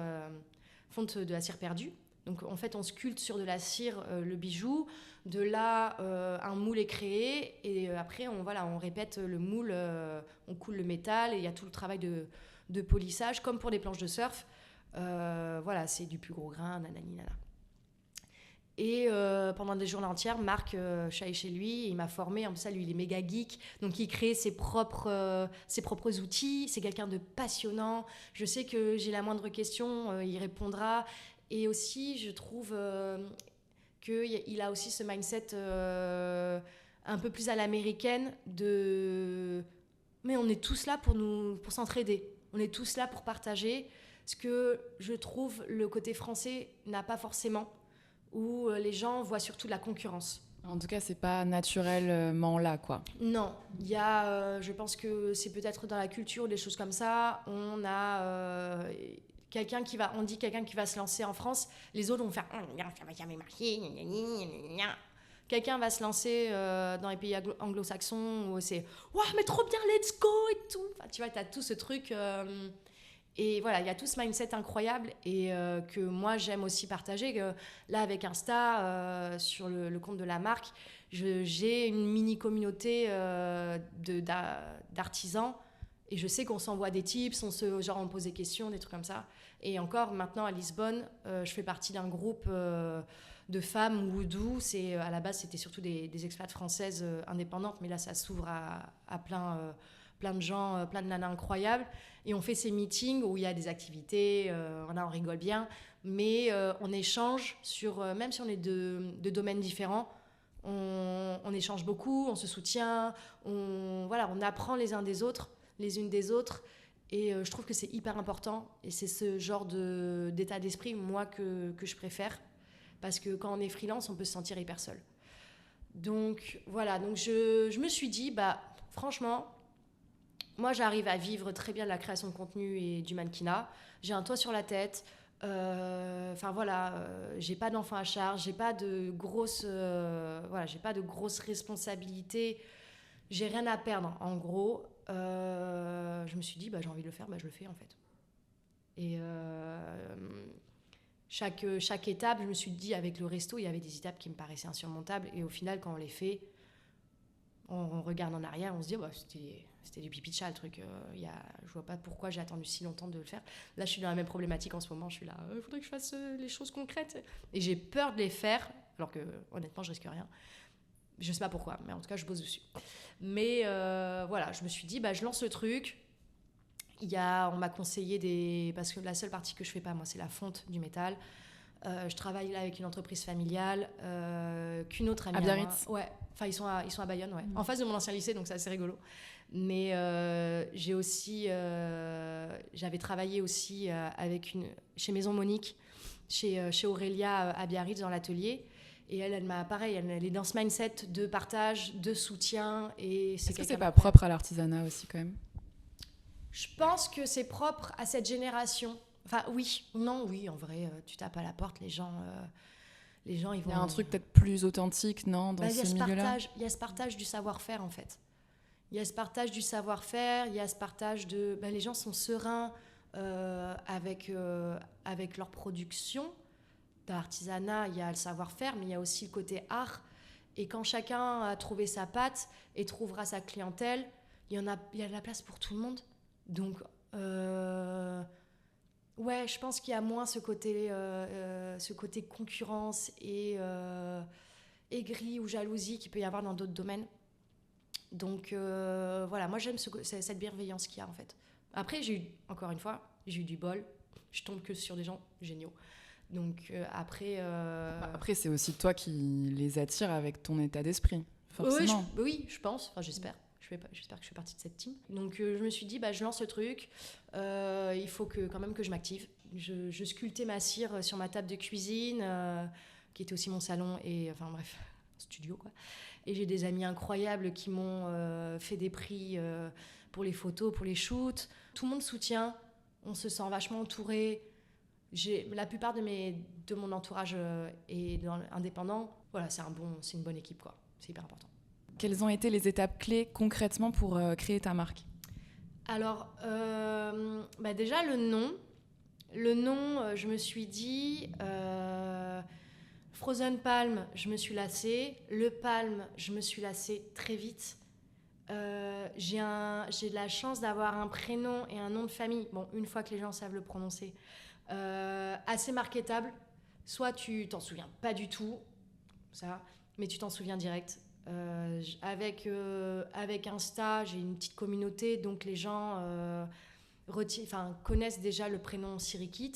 fonte de la cire perdue. Donc en fait on sculpte sur de la cire le bijou, de là un moule est créé et après on répète le moule, on coule le métal et il y a tout le travail de polissage comme pour des planches de surf. C'est du plus gros grain, nanani nana. Et pendant des journées entières, Marc, je suis allée chez lui, il m'a formée. En plus, ça, lui, il est méga geek. Donc, il crée ses propres outils. C'est quelqu'un de passionnant. Je sais que j'ai la moindre question, il répondra. Et aussi, je trouve qu'il a aussi ce mindset un peu plus à l'américaine mais on est tous là pour s'entraider. On est tous là pour partager. Ce que je trouve le côté français n'a pas forcément, où les gens voient surtout de la concurrence. En tout cas, c'est pas naturellement là, quoi. Non, il y a, je pense que c'est peut-être dans la culture, des choses comme ça. On a quelqu'un qui va se lancer en France, les autres vont faire ça va jamais marcher. Quelqu'un va se lancer dans les pays anglo-saxons où c'est mais trop bien, let's go et tout. Tu vois, t'as tout ce truc. Et voilà, il y a tout ce mindset incroyable et que moi, j'aime aussi partager. Là, avec Insta, sur le compte de la marque, j'ai une mini-communauté d'artisans Et je sais qu'on s'envoie des tips, on pose des questions, des trucs comme ça. Et encore, maintenant, à Lisbonne, je fais partie d'un groupe de femmes Woodoo. À la base, c'était surtout des expats françaises indépendantes, mais là, ça s'ouvre à plein de gens, plein de nanas incroyables. Et on fait ces meetings où il y a des activités, on rigole bien, mais on échange même si on est de domaines différents, on échange beaucoup, on se soutient, on apprend les uns des autres, les unes des autres. Et je trouve que c'est hyper important. Et c'est ce genre d'état d'esprit, moi, que je préfère. Parce que quand on est freelance, on peut se sentir hyper seul. Donc, voilà. Donc, je me suis dit, franchement, moi, j'arrive à vivre très bien de la création de contenu et du mannequinat. J'ai un toit sur la tête. J'ai pas d'enfants à charge. J'ai pas de grosses responsabilités. J'ai rien à perdre, en gros. Je me suis dit, j'ai envie de le faire, je le fais en fait. Et chaque étape, je me suis dit, avec le resto, il y avait des étapes qui me paraissaient insurmontables. Et au final, quand on les fait, on regarde en arrière, on se dit, c'était du pipi de chat le truc. Je vois pas pourquoi j'ai attendu si longtemps de le faire. Là, je suis dans la même problématique en ce moment. Je suis là, il faudrait que je fasse les choses concrètes. Et j'ai peur de les faire, alors que honnêtement, je risque rien. Je sais pas pourquoi, mais en tout cas, je bosse dessus. Mais je me suis dit, je lance le truc. On m'a conseillé parce que la seule partie que je fais pas, moi, c'est la fonte du métal. Je travaille là avec une entreprise familiale, qu'une autre amie. À Biarritz. Ouais. Enfin, ils sont à Bayonne, ouais. En face de mon ancien lycée, donc c'est assez rigolo. Mais j'avais travaillé aussi chez Maison Monique, chez Aurélia à Biarritz dans l'atelier. Et elle est dans ce mindset de partage, de soutien. Est-ce que c'est pas propre à l'artisanat aussi quand même ? Je pense que c'est propre à cette génération. Enfin, oui, en vrai, tu tapes à la porte, les gens ils vont... Il y a un truc peut-être plus authentique, non, dans ce milieu-là ? Il y a ce partage du savoir-faire, en fait. Il y a ce partage du savoir-faire, il y a ce partage de... les gens sont sereins avec leur production. Dans l'artisanat, il y a le savoir-faire, mais il y a aussi le côté art. Et quand chacun a trouvé sa patte et trouvera sa clientèle, il y a de la place pour tout le monde. Donc, je pense qu'il y a moins ce côté concurrence et aigri ou jalousie qu'il peut y avoir dans d'autres domaines. Donc, moi, j'aime cette bienveillance qu'il y a, en fait. Après, encore une fois, j'ai eu du bol. Je tombe que sur des gens géniaux. Donc après, c'est aussi toi qui les attires avec ton état d'esprit, forcément. Oui, je pense. Enfin, j'espère. J'espère que je fais partie de cette team. Donc je me suis dit, je lance le truc. Il faut quand même que je m'active. Je sculptais ma cire sur ma table de cuisine, qui était aussi mon salon et studio quoi. Et j'ai des amis incroyables qui m'ont fait des prix pour les photos, pour les shoots. Tout le monde soutient. On se sent vachement entouré. La plupart de mon entourage est indépendant. Voilà, c'est une bonne équipe, quoi. C'est hyper important. Quelles ont été les étapes clés concrètement pour créer ta marque ? Alors, déjà le nom. Le nom, je me suis dit Frozen Palm, je me suis lassée. Le Palm, je me suis lassée très vite. J'ai de la chance d'avoir un prénom et un nom de famille. Bon, une fois que les gens savent le prononcer. Assez marketable. Soit tu t'en souviens pas du tout, mais tu t'en souviens direct. Avec Insta, j'ai une petite communauté, donc les gens connaissent déjà le prénom Sirikit.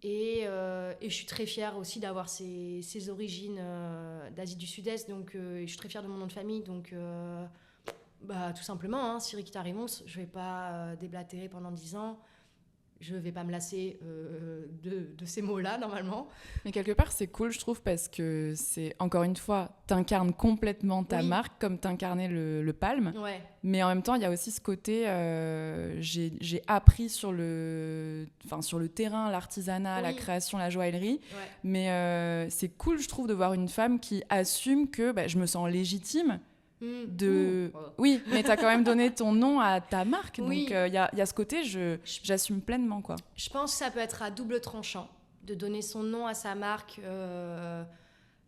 Et je suis très fière aussi d'avoir ces origines d'Asie du Sud-Est, donc je suis très fière de mon nom de famille. Donc, tout simplement, Sirikit Arimons, je vais pas déblatérer pendant 10 ans. Je vais pas me lasser de ces mots-là, normalement. Mais quelque part, c'est cool, je trouve, parce que c'est, encore une fois, t'incarnes complètement ta marque, comme t'incarnais le Palm. Ouais. Mais en même temps, il y a aussi ce côté, j'ai appris sur le terrain, l'artisanat, la création, la joaillerie. Ouais. Mais c'est cool, je trouve, de voir une femme qui assume que je me sens légitime. Oui, mais t'as quand même donné ton nom à ta marque, oui. Donc y a ce côté, j'assume pleinement, quoi. Je pense que ça peut être à double tranchant de donner son nom à sa marque.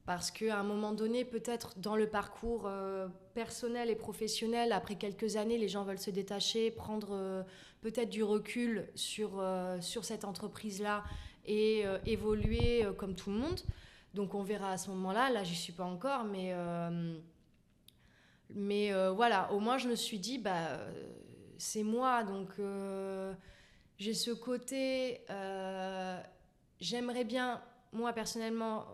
Parce qu'à un moment donné, peut-être dans le parcours personnel et professionnel, après quelques années, les gens veulent se détacher, prendre peut-être du recul sur cette entreprise-là et évoluer comme tout le monde. Donc on verra à ce moment-là. Là, j'y suis pas encore, mais voilà, au moins je me suis dit, c'est moi. Donc j'ai ce côté, j'aimerais bien, moi personnellement,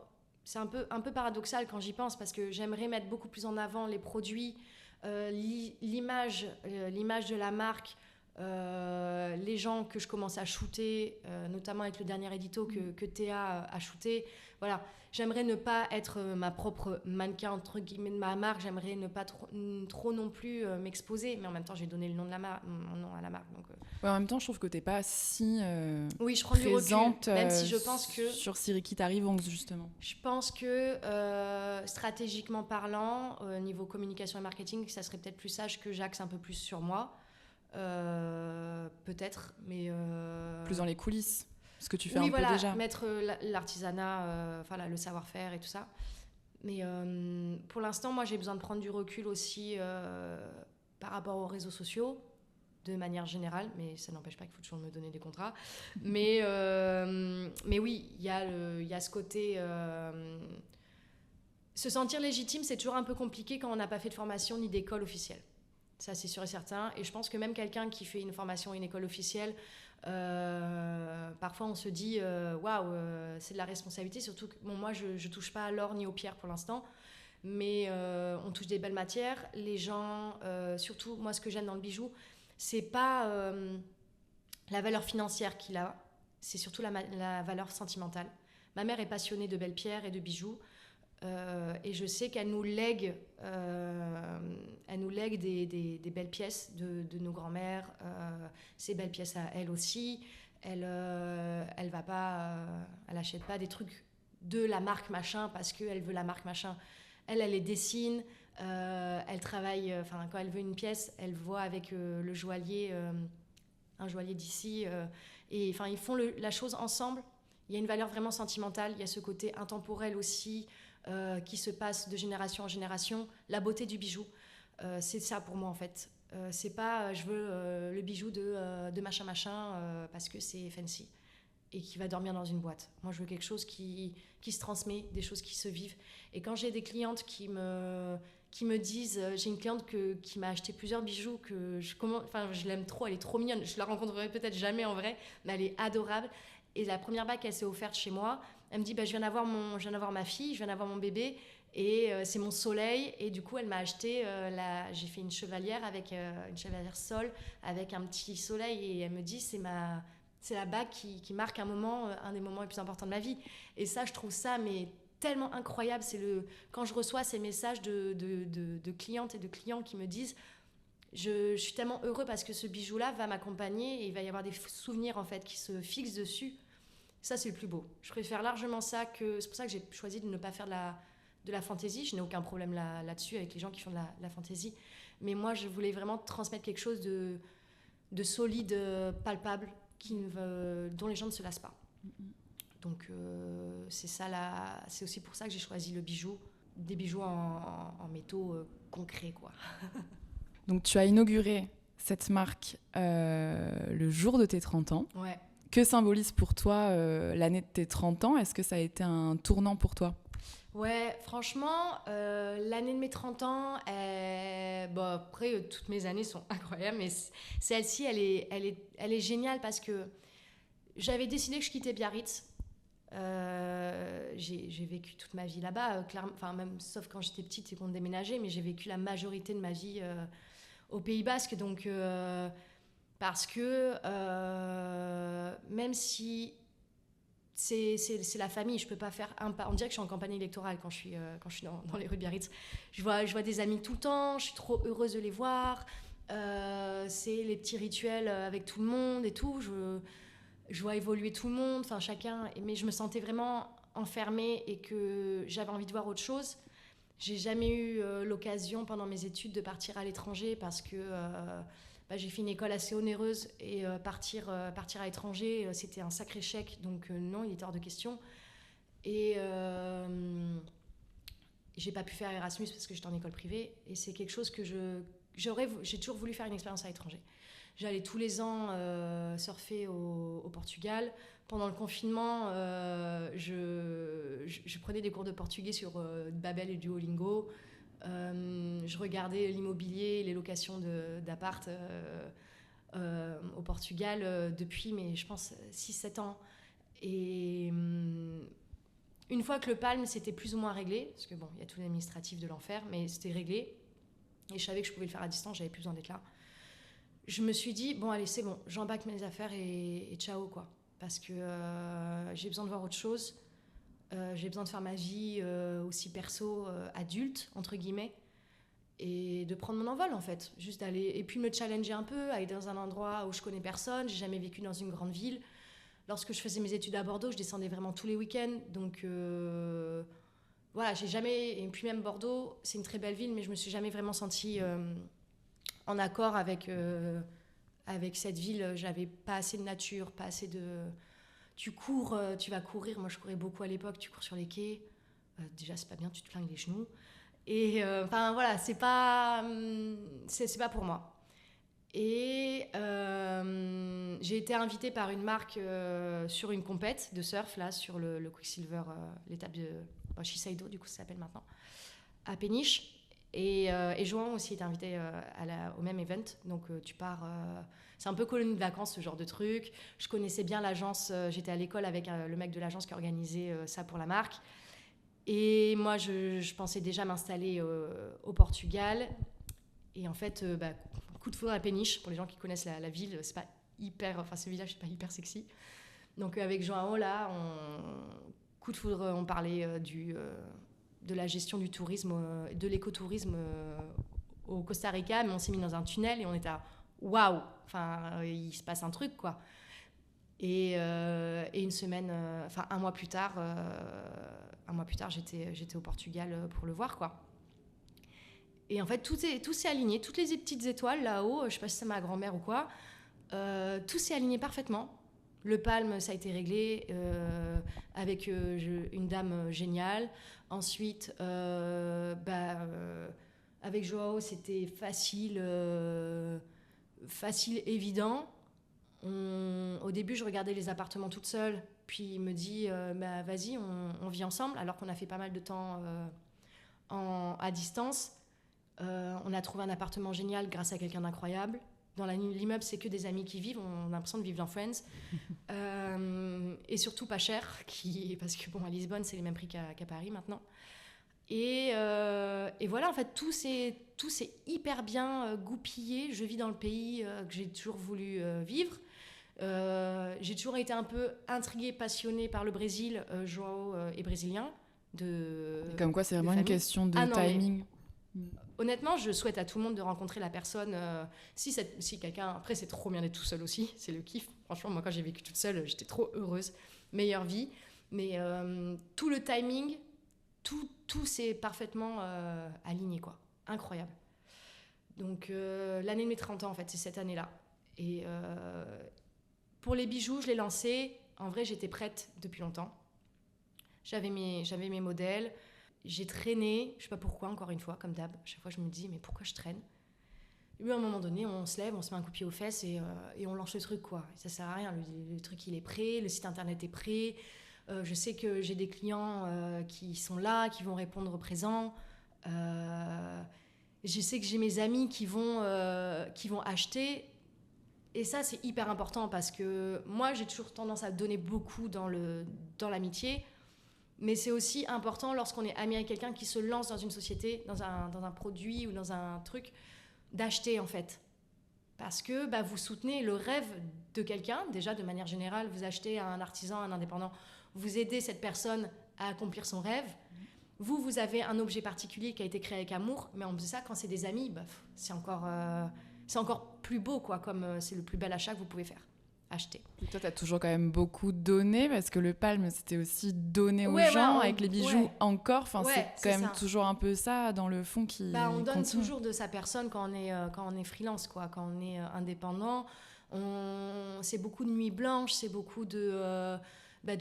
c'est un peu paradoxal quand j'y pense, parce que j'aimerais mettre beaucoup plus en avant les produits, l'image de la marque, les gens que je commence à shooter, notamment avec le dernier édito que Théa a shooté. Voilà, j'aimerais ne pas être ma propre mannequin, entre guillemets, de ma marque. J'aimerais ne pas trop non plus m'exposer, mais en même temps, j'ai donné le nom de mon nom à la marque. Donc, Ouais, en même temps, je trouve que t'es pas si oui, je prends du recul, présente même si je pense que sur Siriki Tarivons, justement. je pense que stratégiquement parlant, au niveau communication et marketing, ça serait peut-être plus sage que j'axe un peu plus sur moi. Peut-être, mais Plus dans les coulisses, ce que tu fais oui, un voilà, peu déjà. mettre l'artisanat, le savoir-faire et tout ça. Mais pour l'instant, moi, j'ai besoin de prendre du recul aussi par rapport aux réseaux sociaux, de manière générale, mais ça n'empêche pas qu'il faut toujours me donner des contrats. Mais oui, il y a ce côté... se sentir légitime, c'est toujours un peu compliqué quand on n'a pas fait de formation ni d'école officielle. Ça, c'est sûr et certain. Et je pense que même quelqu'un qui fait une formation et une école officielle, parfois on se dit waouh, c'est de la responsabilité. Surtout que moi, je touche pas à l'or ni aux pierres pour l'instant, mais on touche des belles matières. Les gens, surtout moi, ce que j'aime dans le bijou, c'est pas la valeur financière qu'il a, c'est surtout la valeur sentimentale. Ma mère est passionnée de belles pierres et de bijoux. Et je sais qu'elle nous lègue des belles pièces de nos grands-mères, ces belles pièces à elle aussi. Elle achète pas des trucs de la marque machin parce qu'elle veut la marque machin. Elle les dessine, elle travaille. Quand elle veut une pièce, elle voit avec le joaillier, un joaillier d'ici, et ils font la chose ensemble. Il y a une valeur vraiment sentimentale. Il y a ce côté intemporel aussi. Qui se passe de génération en génération. La beauté du bijou, c'est ça pour moi en fait. C'est pas je veux le bijou de machin parce que c'est fancy et qui va dormir dans une boîte. Moi je veux quelque chose qui se transmet, des choses qui se vivent. Et quand j'ai des clientes qui me disent, j'ai une cliente qui m'a acheté plusieurs bijoux que je l'aime trop, elle est trop mignonne, je la rencontrerai peut-être jamais en vrai, mais elle est adorable. Et la première bague qu'elle s'est offerte chez moi, elle me dit, je viens d'avoir ma fille, je viens d'avoir mon bébé, et c'est mon soleil. Et du coup, elle m'a acheté, j'ai fait une chevalière avec une chevalière sol, avec un petit soleil. Et elle me dit, c'est la bague qui marque un des moments les plus importants de ma vie. Et ça, je trouve ça mais tellement incroyable. Quand je reçois ces messages de clientes et de clients qui me disent, je suis tellement heureux parce que ce bijou-là va m'accompagner et il va y avoir des souvenirs en fait qui se fixent dessus. Ça, c'est le plus beau. Je préfère largement ça c'est pour ça que j'ai choisi de ne pas faire de la fantaisie. Je n'ai aucun problème là-dessus avec les gens qui font de la fantaisie. Mais moi, je voulais vraiment transmettre quelque chose de solide, palpable, dont les gens ne se lassent pas. Donc, c'est ça c'est aussi pour ça que j'ai choisi le bijou, des bijoux en métaux concrets, quoi. Donc, tu as inauguré cette marque le jour de tes 30 ans. Ouais. Que symbolise pour toi l'année de tes 30 ans ? Est-ce que ça a été un tournant pour toi ? Ouais, franchement, l'année de mes 30 ans, après, toutes mes années sont incroyables, mais celle-ci, elle est géniale parce que j'avais décidé que je quittais Biarritz. J'ai vécu toute ma vie là-bas, même sauf quand j'étais petite et qu'on déménageait, mais j'ai vécu la majorité de ma vie au Pays Basque, donc... parce que même si c'est la famille, je peux pas faire un pas. On dirait que je suis en campagne électorale quand je suis dans les rues de Biarritz. Je vois des amis tout le temps, je suis trop heureuse de les voir. C'est les petits rituels avec tout le monde et tout. Je vois évoluer tout le monde, chacun. Mais je me sentais vraiment enfermée et que j'avais envie de voir autre chose. J'ai jamais eu l'occasion pendant mes études de partir à l'étranger parce que... j'ai fait une école assez onéreuse et partir à l'étranger, c'était un sacré chèque. Donc non, il était hors de question. Et J'ai pas pu faire Erasmus parce que j'étais en école privée. Et c'est quelque chose que j'ai toujours voulu faire une expérience à l'étranger. J'allais tous les ans surfer au Portugal. Pendant le confinement, je prenais des cours de portugais sur Babel et Duolingo. Je regardais l'immobilier, les locations d'appart au Portugal depuis, mais je pense, 6-7 ans. Et une fois que le Palm, c'était plus ou moins réglé, parce que bon, il y a tout l'administratif de l'enfer, mais c'était réglé, et je savais que je pouvais le faire à distance, j'avais plus besoin d'être là. Je me suis dit, bon, allez, c'est bon, j'embaque mes affaires et ciao, quoi. Parce que j'ai besoin de voir autre chose. J'ai besoin de faire ma vie aussi perso, adulte, entre guillemets, et de prendre mon envol, en fait. Juste d'aller, et puis me challenger un peu, aller dans un endroit où je connais personne, j'ai jamais vécu dans une grande ville. Lorsque je faisais mes études à Bordeaux, je descendais vraiment tous les week-ends, donc voilà, j'ai jamais... Et puis même Bordeaux, c'est une très belle ville, mais je me suis jamais vraiment sentie en accord avec cette ville. J'avais pas assez de nature, pas assez de... Tu cours, tu vas courir. Moi, je courais beaucoup à l'époque. Tu cours sur les quais. Déjà, c'est pas bien, tu te flingues les genoux. Et enfin, voilà, c'est pas pour moi. Et j'ai été invitée par une marque sur une compète de surf, là, sur le Quicksilver, l'étape de Shiseido, du coup, ça s'appelle maintenant, à Péniche. Et Johan aussi est invité au même event. Donc, tu pars... c'est un peu colonie de vacances, ce genre de truc. Je connaissais bien l'agence. J'étais à l'école avec le mec de l'agence qui organisait ça pour la marque. Et moi, je pensais déjà m'installer au Portugal. Et en fait, coup de foudre à Péniche. Pour les gens qui connaissent la ville, c'est pas hyper... Enfin, ce village, c'est pas hyper sexy. Donc, avec Joao, là, coup de foudre, on parlait de la gestion du tourisme, de l'écotourisme au Costa Rica. Mais on s'est mis dans un tunnel et on était à... Waouh, enfin, il se passe un truc, quoi. Et une semaine, enfin un mois plus tard, j'étais au Portugal pour le voir, quoi. Et en fait, tout s'est aligné, toutes les petites étoiles là-haut, je sais pas si c'est ma grand-mère ou quoi, tout s'est aligné parfaitement. Le Palm, ça a été réglé avec une dame géniale. Ensuite, avec Joao, c'était facile, évident. Au début, je regardais les appartements toute seule, puis il me dit vas-y, on vit ensemble, alors qu'on a fait pas mal de temps à distance. On a trouvé un appartement génial grâce à quelqu'un d'incroyable. Dans l'immeuble, c'est que des amis qui vivent, on a l'impression de vivre dans Friends. Et surtout pas cher, parce que bon, à Lisbonne, c'est les mêmes prix qu'à Paris maintenant. Et voilà, en fait, tout s'est hyper bien goupillé. Je vis dans le pays que j'ai toujours voulu vivre. J'ai toujours été un peu intriguée, passionnée par le Brésil. Joao est brésilien. Comme quoi, c'est vraiment une question de timing. Honnêtement, je souhaite à tout le monde de rencontrer la personne. Si quelqu'un... Après, c'est trop bien d'être tout seul aussi. C'est le kiff. Franchement, moi, quand j'ai vécu toute seule, j'étais trop heureuse. Meilleure vie. Mais tout le timing, tout s'est parfaitement aligné, quoi. Incroyable. Donc, l'année de mes 30 ans, en fait, c'est cette année-là. Et pour les bijoux, je l'ai lancé. En vrai, j'étais prête depuis longtemps. J'avais mes modèles. J'ai traîné, je sais pas pourquoi, encore une fois, comme d'hab. Chaque fois, je me dis, mais pourquoi je traîne ? Et puis, à un moment donné, on se lève, on se met un coup de pied aux fesses et on lance le truc, quoi. Et ça sert à rien. Le truc, il est prêt, le site internet est prêt. Je sais que j'ai des clients qui sont là, qui vont répondre présent. Je sais que j'ai mes amis qui vont acheter. Et ça, c'est hyper important parce que moi, j'ai toujours tendance à donner beaucoup dans l'amitié. Mais c'est aussi important lorsqu'on est ami avec quelqu'un qui se lance dans une société, dans un produit ou dans un truc, d'acheter en fait. Parce que vous soutenez le rêve de quelqu'un, déjà de manière générale, vous achetez à un artisan, un indépendant, vous aidez cette personne à accomplir son rêve. Vous avez un objet particulier qui a été créé avec amour, mais on faisait ça quand c'est des amis, c'est encore plus beau, quoi, comme c'est le plus bel achat que vous pouvez faire. Acheter. Et toi, tu as toujours quand même beaucoup donné, parce que le Palm, c'était aussi donner aux gens, avec les bijoux encore. Enfin, c'est quand même toujours un peu ça, dans le fond, qui on donne continue. toujours de sa personne quand on est freelance, quoi, quand on est indépendant. C'est beaucoup de nuits blanches, c'est beaucoup de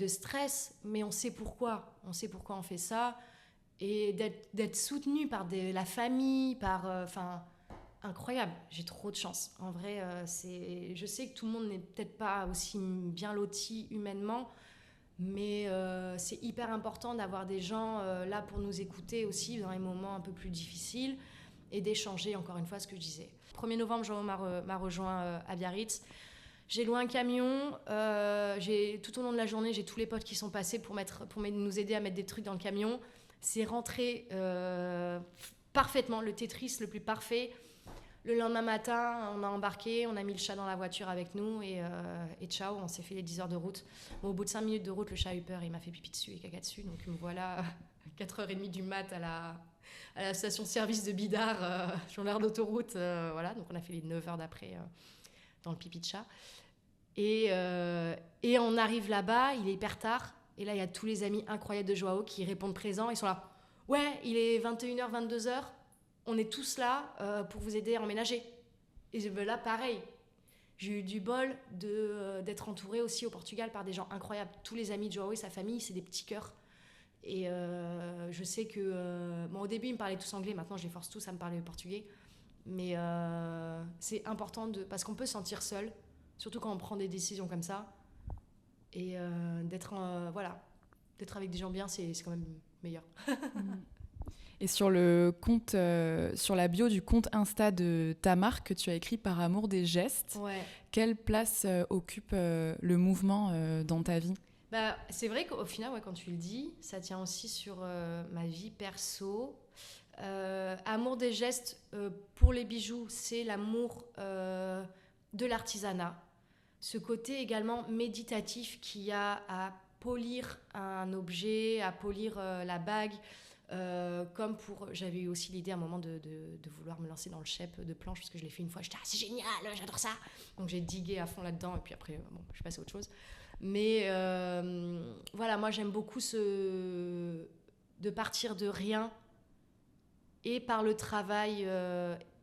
stress, mais on sait pourquoi. On sait pourquoi on fait ça. et d'être soutenue par la famille, incroyable. J'ai trop de chance. En vrai, je sais que tout le monde n'est peut-être pas aussi bien loti humainement, mais c'est hyper important d'avoir des gens là pour nous écouter aussi dans les moments un peu plus difficiles et d'échanger, encore une fois, ce que je disais. 1er novembre, Joao m'a rejoint à Biarritz. J'ai loué un camion. Tout au long de la journée, j'ai tous les potes qui sont passés pour nous aider à mettre des trucs dans le camion. C'est rentré parfaitement, le Tetris le plus parfait. Le lendemain matin, on a embarqué, on a mis le chat dans la voiture avec nous et ciao, on s'est fait les 10 heures de route. Bon, au bout de 5 minutes de route, le chat a eu peur, il m'a fait pipi dessus et caca dessus. Donc me voilà 4h30 du mat à la station-service de Bidart, sur l'aire d'autoroute. Voilà, donc on a fait les 9 heures d'après dans le pipi de chat. Et on arrive là-bas, il est hyper tard. Et là, il y a tous les amis incroyables de Joao qui répondent présents. Ils sont là, ouais, il est 21h, 22h. On est tous là pour vous aider à emménager. Et là, pareil, j'ai eu du bol d'être entourée aussi au Portugal par des gens incroyables. Tous les amis de Joao et sa famille, c'est des petits cœurs. Et je sais que... au début, ils me parlaient tous anglais. Maintenant, je les force tous à me parler portugais. Mais c'est important parce qu'on peut se sentir seul, surtout quand on prend des décisions comme ça. Et d'être avec des gens bien, c'est quand même meilleur. Et sur le compte, sur la bio du compte Insta de ta marque que tu as écrit Par amour des gestes, quelle place occupe le mouvement dans ta vie ? C'est vrai qu'au final, quand tu le dis, ça tient aussi sur ma vie perso. Amour des gestes pour les bijoux, c'est l'amour de l'artisanat. Ce côté également méditatif qu'il y a à polir un objet, à polir la bague. J'avais eu aussi l'idée à un moment de vouloir me lancer dans le chep de planche parce que je l'ai fait une fois, j'étais c'est génial, j'adore ça, donc j'ai digué à fond là-dedans et puis après je suis passée à autre chose, mais moi j'aime beaucoup de partir de rien et par le travail,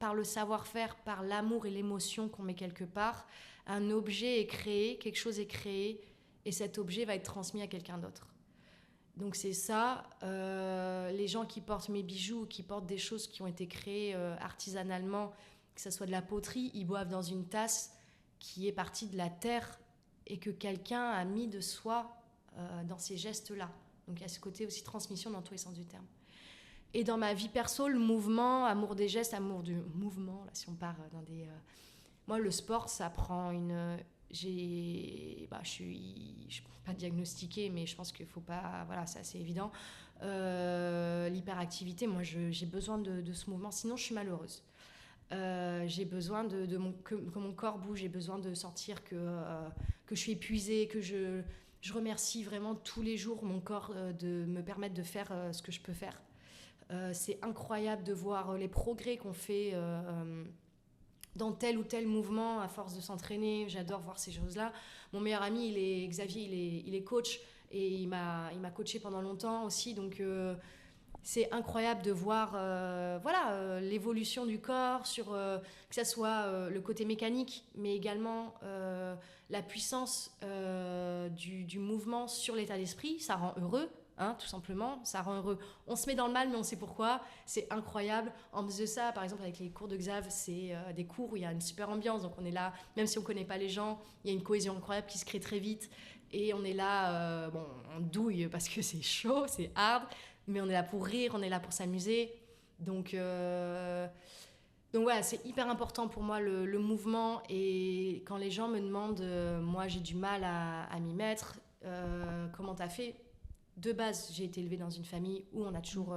par le savoir-faire, par l'amour et l'émotion qu'on met quelque part, un objet est créé, quelque chose est créé et cet objet va être transmis à quelqu'un d'autre. Donc c'est ça, les gens qui portent mes bijoux, qui portent des choses qui ont été créées artisanalement, que ce soit de la poterie, ils boivent dans une tasse qui est partie de la terre et que quelqu'un a mis de soi dans ces gestes-là. Donc il y a ce côté aussi transmission dans tous les sens du terme. Et dans ma vie perso, le mouvement, amour des gestes, amour du mouvement, là, si on part dans des... Moi, le sport, ça prend une... Je suis pas diagnostiquée, mais je pense qu'il faut pas... Voilà, c'est assez évident. L'hyperactivité, moi, j'ai besoin de ce mouvement, sinon je suis malheureuse. J'ai besoin que mon corps bouge, j'ai besoin de sentir que je suis épuisée, que je remercie vraiment tous les jours mon corps de me permettre de faire ce que je peux faire. C'est incroyable de voir les progrès qu'on fait dans tel ou tel mouvement à force de s'entraîner. J'adore voir ces choses-là. Mon meilleur ami, Xavier, il est coach et il m'a coaché pendant longtemps aussi. Donc c'est incroyable de voir l'évolution du corps, que ça soit le côté mécanique, mais également la puissance du mouvement sur l'état d'esprit. Ça rend heureux. Tout simplement, ça rend heureux. On se met dans le mal, mais on sait pourquoi. C'est incroyable. En plus de ça, par exemple, avec les cours de Xav, c'est des cours où il y a une super ambiance. Donc on est là, même si on ne connaît pas les gens, il y a une cohésion incroyable qui se crée très vite. Et on est là, on douille parce que c'est chaud, c'est hard, mais on est là pour rire, on est là pour s'amuser. Donc voilà, c'est hyper important pour moi le mouvement. Et quand les gens me demandent, moi j'ai du mal à m'y mettre, comment t'as fait ? De base, j'ai été élevée dans une famille où on a toujours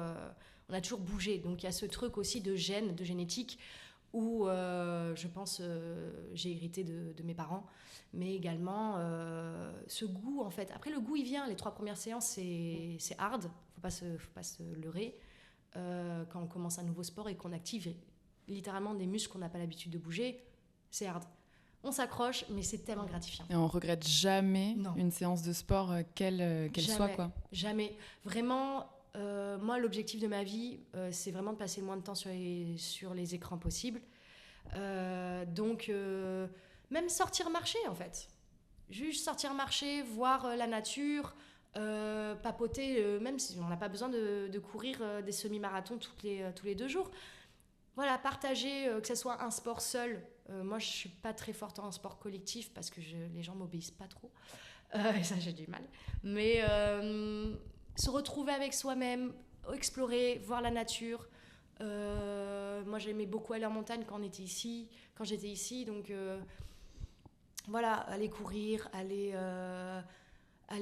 bougé. Donc il y a ce truc aussi de gène, de génétique, où je pense j'ai hérité de mes parents, mais également ce goût en fait. Après le goût il vient, les 3 premières séances c'est hard, faut pas se leurrer. Quand on commence un nouveau sport et qu'on active littéralement des muscles qu'on n'a pas l'habitude de bouger, c'est hard. On s'accroche, mais c'est tellement gratifiant. Et on regrette jamais une séance de sport, quelle soit, quoi. Jamais. Vraiment, moi, l'objectif de ma vie, c'est vraiment de passer le moins de temps sur les écrans possible. Donc, même sortir marcher, en fait. Juste sortir marcher, voir la nature, Papoter, même si on n'a pas besoin de courir des semi-marathons tous les 2 jours. Voilà, partager, que ce soit un sport seul. Moi, je ne suis pas très forte en sport collectif parce que les gens ne m'obéissent pas trop. Et ça, j'ai du mal. Mais se retrouver avec soi-même, explorer, voir la nature. Moi, j'aimais beaucoup aller en montagne quand j'étais ici. Donc, voilà, aller courir, aller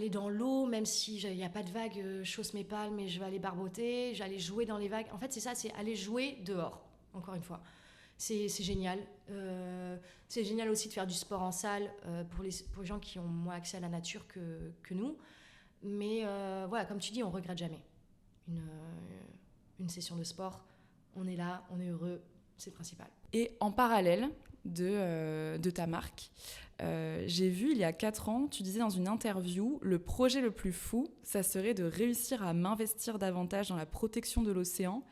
dans l'eau, même s'il n'y a pas de vagues, je chausse mes palmes et je vais aller barboter, j'allais jouer dans les vagues. En fait, c'est ça, c'est aller jouer dehors, encore une fois. C'est génial. C'est génial aussi de faire du sport en salle pour les gens qui ont moins accès à la nature que nous. Mais voilà, comme tu dis, on ne regrette jamais une session de sport. On est là, on est heureux, c'est le principal. Et en parallèle de ta marque, j'ai vu il y a 4 ans, tu disais dans une interview, le projet le plus fou, ça serait de réussir à m'investir davantage dans la protection de l'océan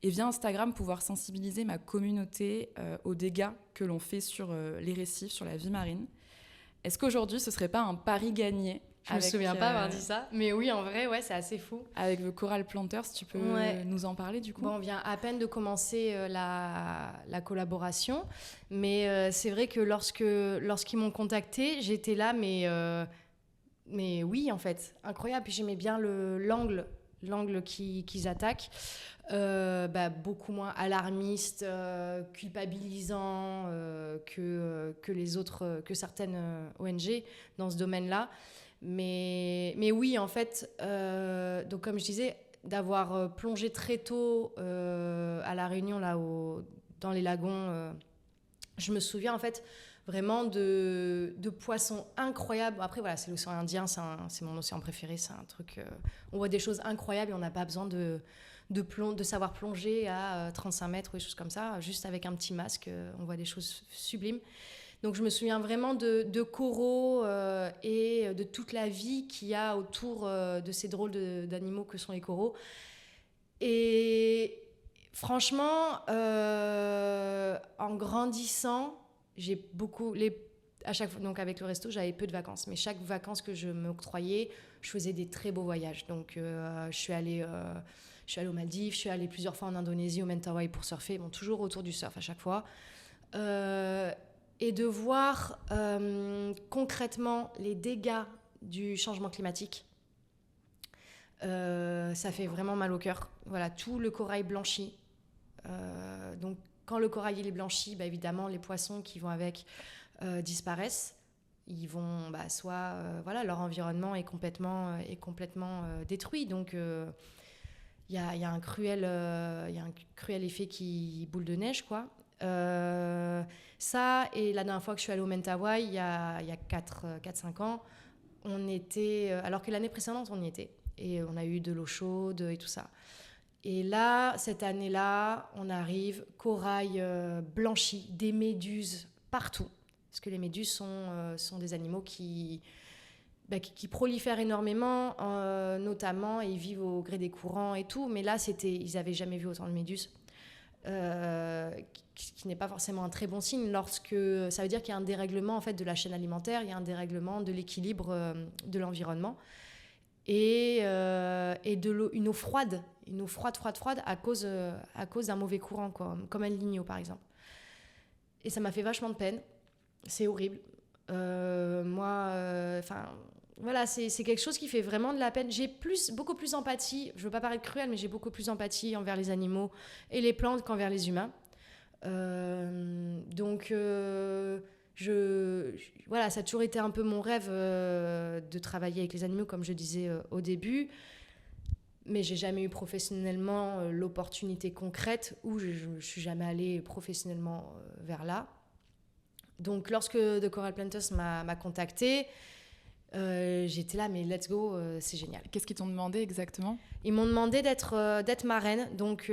et via Instagram pouvoir sensibiliser ma communauté aux dégâts que l'on fait sur les récifs, sur la vie marine. Est-ce qu'aujourd'hui, ce serait pas un pari gagné? Je me souviens pas avoir dit ça, mais oui, en vrai, ouais, c'est assez fou. Avec The Coral Planters, tu peux nous en parler du coup? Bon, on vient à peine de commencer la collaboration, mais c'est vrai que lorsqu'ils m'ont contacté, j'étais là, mais oui, en fait, incroyable. Puis j'aimais bien l'angle qu'ils attaquent. Beaucoup moins alarmiste, culpabilisant que les autres, que certaines ONG dans ce domaine-là. Mais oui, en fait, donc comme je disais, d'avoir plongé très tôt à La Réunion, là, dans les lagons, je me souviens en fait vraiment de poissons incroyables. Après, voilà, c'est l'océan Indien, c'est mon océan préféré, c'est un truc... on voit des choses incroyables et on n'a pas besoin de savoir plonger à 35 mètres ou des choses comme ça. Juste avec un petit masque, on voit des choses sublimes. Donc je me souviens vraiment de coraux et de toute la vie qu'il y a autour de ces drôles d'animaux que sont les coraux. Et franchement, en grandissant, j'ai beaucoup... à chaque fois, donc avec le resto, j'avais peu de vacances. Mais chaque vacances que je m'octroyais, je faisais des très beaux voyages. Donc je suis allée aux Maldives, je suis allée plusieurs fois en Indonésie, au Mentawai pour surfer. Bon, toujours autour du surf à chaque fois. Et de voir concrètement les dégâts du changement climatique, ça fait vraiment mal au cœur. Voilà, tout le corail blanchit. Donc, quand le corail il est blanchi, évidemment, les poissons qui vont avec disparaissent. Ils vont, voilà, leur environnement est complètement détruit. Donc, il y a un cruel effet qui boule de neige, quoi. Ça, et la dernière fois que je suis allée au Mentawai, il y a 4-5 ans, on était... alors que l'année précédente, on y était. Et on a eu de l'eau chaude et tout ça. Et là, cette année-là, on arrive, corail blanchi, des méduses partout. Parce que les méduses sont des animaux qui prolifèrent énormément, notamment, et ils vivent au gré des courants et tout. Mais là, ils n'avaient jamais vu autant de méduses. Qui n'est pas forcément un très bon signe lorsque ça veut dire qu'il y a un dérèglement en fait de la chaîne alimentaire, il y a un dérèglement de l'équilibre de l'environnement et de l'eau, une eau froide à cause d'un mauvais courant comme El Niño par exemple. Et ça m'a fait vachement de peine, c'est horrible. Voilà, c'est quelque chose qui fait vraiment de la peine. J'ai beaucoup plus d'empathie, je veux pas paraître cruelle, mais j'ai beaucoup plus d'empathie envers les animaux et les plantes qu'envers les humains. Voilà, ça a toujours été un peu mon rêve de travailler avec les animaux, comme je disais au début. Mais j'ai jamais eu professionnellement l'opportunité concrète où je suis jamais allée professionnellement vers là. Donc, lorsque The Coral Planters m'a contactée, j'étais là, mais let's go, c'est génial. Qu'est-ce qu'ils t'ont demandé exactement ? Ils m'ont demandé d'être marraine, donc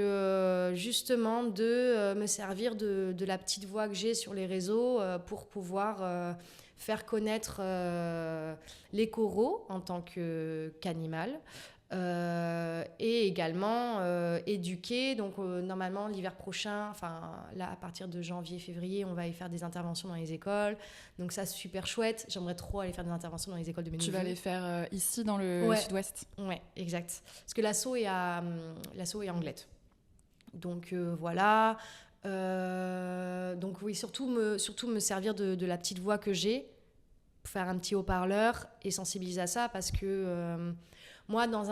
justement de me servir de la petite voix que j'ai sur les réseaux pour pouvoir faire connaître les coraux en tant qu'animal, Et également éduquer. Donc normalement l'hiver prochain, enfin là à partir de janvier-février, on va aller faire des interventions dans les écoles. Donc ça c'est super chouette. J'aimerais trop aller faire des interventions dans les écoles de mes neveux. Tu vas les faire ici dans le sud-ouest. Ouais, exact. Parce que l'assaut est à Anglet. Donc voilà. Donc oui, surtout me servir de la petite voix que j'ai, faire un petit haut-parleur et sensibiliser à ça, parce que moi dans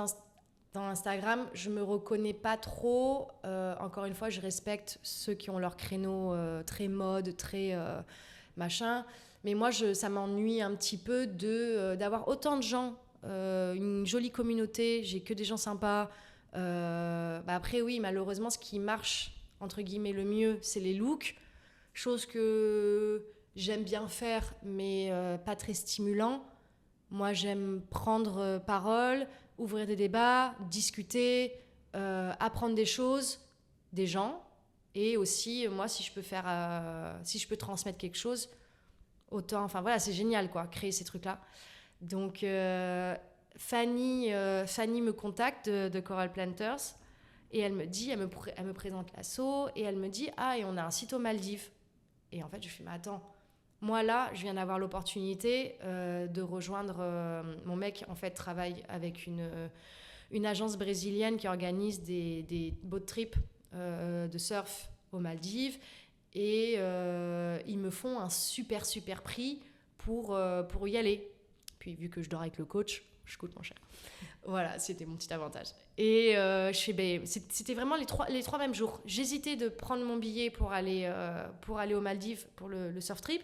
Instagram je me reconnais pas trop. Encore une fois, je respecte ceux qui ont leur créneau très mode, très machin, mais moi ça m'ennuie un petit peu d'avoir autant de gens, une jolie communauté, j'ai que des gens sympas. Après oui, malheureusement ce qui marche entre guillemets le mieux, c'est les looks, chose que j'aime bien faire, mais pas très stimulant. Moi, j'aime prendre parole, ouvrir des débats, discuter, apprendre des choses des gens, et aussi moi, si je peux transmettre quelque chose, autant. Enfin voilà, c'est génial quoi, créer ces trucs-là. Donc Fanny me contacte de Coral Planters. Et elle me présente l'asso, et elle me dit et on a un site aux Maldives. Et en fait, je fais mais attends, moi là, je viens d'avoir l'opportunité de rejoindre mon mec. En fait, travaille avec une agence brésilienne qui organise des boat trips de surf aux Maldives, et ils me font un super prix pour y aller. Puis vu que je dors avec le coach, je coûte moins cher. Voilà, c'était mon petit avantage. Et c'était vraiment les trois mêmes jours. J'hésitais de prendre mon billet pour aller aux Maldives pour le surf trip.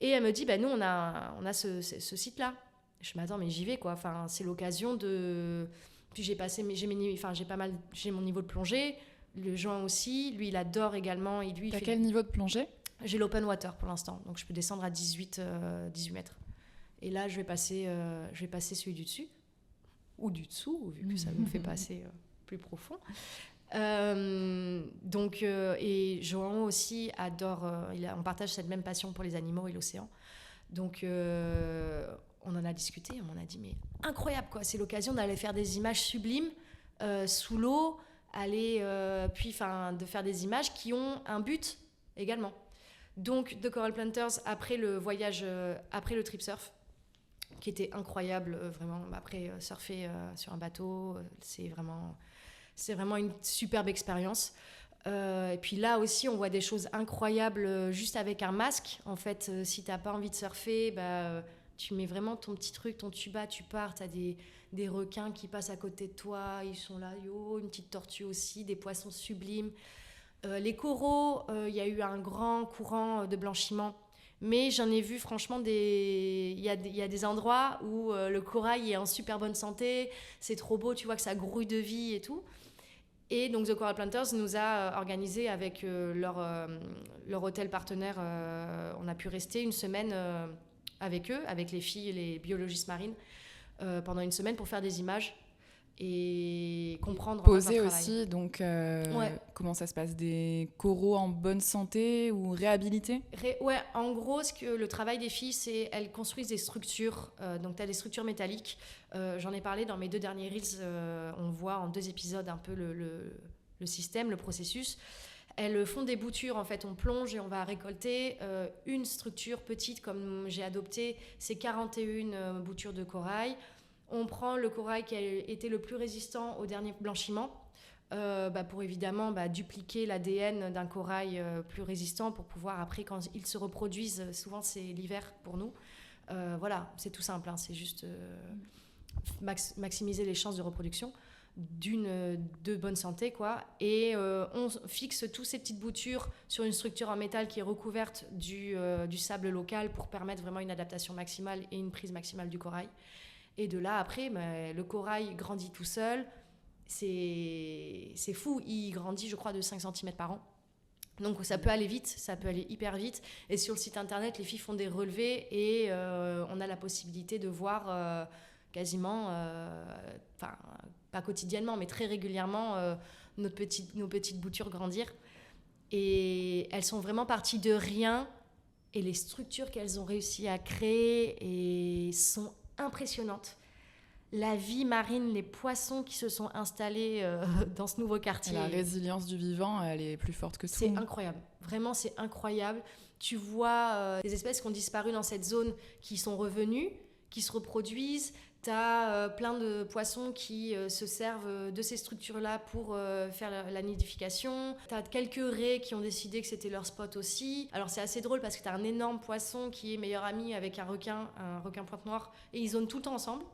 Et elle me dit, nous, on a ce site-là. Je me dis, attends, mais j'y vais, quoi. Enfin, c'est l'occasion de... Puis j'ai mon niveau de plongée. Le Jean aussi, lui, il adore également. T'as quel niveau de plongée ? J'ai l'open water pour l'instant. Donc, je peux descendre à 18 mètres. Et là, je vais passer celui du dessus. Ou du dessous, vu que ça me fait passer plus profond. Et Johan aussi adore, on partage cette même passion pour les animaux et l'océan. Donc on en a discuté, on m'en a dit mais incroyable quoi, c'est l'occasion d'aller faire des images sublimes sous l'eau, de faire des images qui ont un but également. Donc The Coral Planters, après le voyage, après le trip surf, qui était incroyable, vraiment. Après, surfer sur un bateau, c'est vraiment une superbe expérience. Et puis là aussi, on voit des choses incroyables juste avec un masque. En fait, si t'as pas envie de surfer, tu mets vraiment ton petit truc, ton tuba, tu pars, t'as des requins qui passent à côté de toi, ils sont là, une petite tortue aussi, des poissons sublimes. Les coraux, il y a eu un grand courant de blanchiment. Mais j'en ai vu franchement il y a des endroits où le corail est en super bonne santé, c'est trop beau, tu vois que ça grouille de vie et tout. Et donc The Coral Planters nous a organisé avec leur hôtel partenaire, on a pu rester une semaine avec eux, avec les filles et les biologistes marines, pendant une semaine pour faire des images et comprendre poser aussi, donc comment ça se passe, des coraux en bonne santé ou réhabilités? Ouais, en gros le travail des filles, c'est elles construisent des structures, donc tu as des structures métalliques, j'en ai parlé dans mes 2 derniers reels, on voit en 2 épisodes un peu le système, le processus. Elles font des boutures, en fait on plonge et on va récolter une structure petite, comme j'ai adopté, c'est 41 boutures de corail. On prend le corail qui a été le plus résistant au dernier blanchiment, pour évidemment dupliquer l'ADN d'un corail plus résistant, pour pouvoir après, quand ils se reproduisent, souvent c'est l'hiver pour nous. Voilà, c'est tout simple, c'est juste maximiser les chances de reproduction de bonne santé, quoi. Et on fixe toutes ces petites boutures sur une structure en métal qui est recouverte du sable local, pour permettre vraiment une adaptation maximale et une prise maximale du corail. Et de là, après, le corail grandit tout seul. C'est fou. Il grandit, je crois, de 5 cm par an. Donc, ça peut aller vite, ça peut aller hyper vite. Et sur le site internet, les filles font des relevés et on a la possibilité de voir quasiment, pas quotidiennement, mais très régulièrement, nos petites boutures grandir. Et elles sont vraiment parties de rien. Et les structures qu'elles ont réussi à créer sont impressionnantes. la vie marine, les poissons qui se sont installés dans ce nouveau quartier. Et la résilience du vivant, elle est plus forte que tout. C'est incroyable. Vraiment, c'est incroyable. Tu vois des espèces qui ont disparu dans cette zone qui sont revenues, qui se reproduisent. Tu as plein de poissons qui se servent de ces structures-là pour faire la nidification. Tu as quelques raies qui ont décidé que c'était leur spot aussi. Alors c'est assez drôle parce que tu as un énorme poisson qui est meilleur ami avec un requin pointe noire, et ils zonent tout le temps ensemble.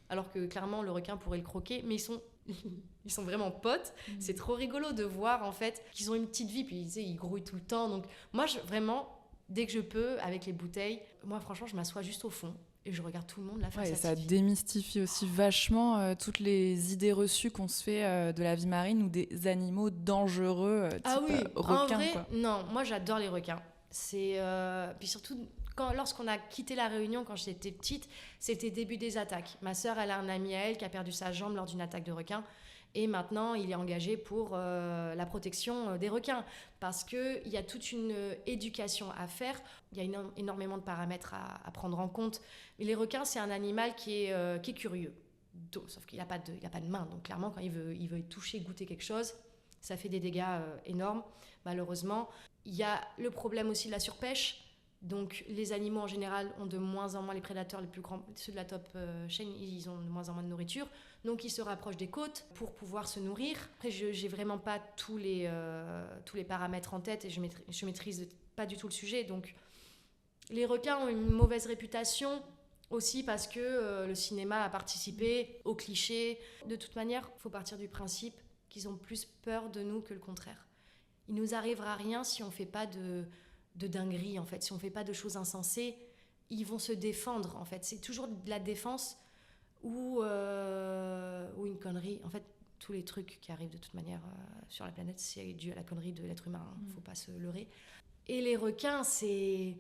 Alors que clairement le requin pourrait le croquer, mais ils sont vraiment potes. C'est trop rigolo de voir en fait qu'ils ont une petite vie, puis ils grouillent tout le temps. Donc moi vraiment, dès que je peux, avec les bouteilles, moi franchement je m'assois juste au fond et je regarde tout le monde la faire ça démystifie aussi vachement toutes les idées reçues qu'on se fait de la vie marine ou des animaux dangereux type requin. En vrai, quoi. Non, moi j'adore les requins. Puis surtout lorsqu'on a quitté la Réunion quand j'étais petite, c'était début des attaques. Ma sœur, elle a un ami à elle qui a perdu sa jambe lors d'une attaque de requin. Et maintenant, il est engagé pour la protection des requins. Parce qu'il y a toute une éducation à faire. Il y a énormément de paramètres à prendre en compte. Mais les requins, c'est un animal qui est curieux. Sauf qu'il n'a pas de main. Donc clairement, quand il veut toucher, goûter quelque chose, ça fait des dégâts énormes, malheureusement. Il y a le problème aussi de la surpêche. Donc les animaux en général ont de moins en moins, les prédateurs les plus grands, ceux de la top chain, ils ont de moins en moins de nourriture, donc ils se rapprochent des côtes pour pouvoir se nourrir. Après j'ai vraiment pas tous les paramètres en tête et je maîtrise pas du tout le sujet. Donc les requins ont une mauvaise réputation aussi parce que le cinéma a participé aux clichés. De toute manière, il faut partir du principe qu'ils ont plus peur de nous que le contraire. Il nous arrivera rien si on fait pas de dinguerie, en fait. Si on fait pas de choses insensées, ils vont se défendre, en fait. C'est toujours de la défense ou une connerie. En fait, tous les trucs qui arrivent de toute manière sur la planète, c'est dû à la connerie de l'être humain. Faut pas se leurrer. Et les requins, c'est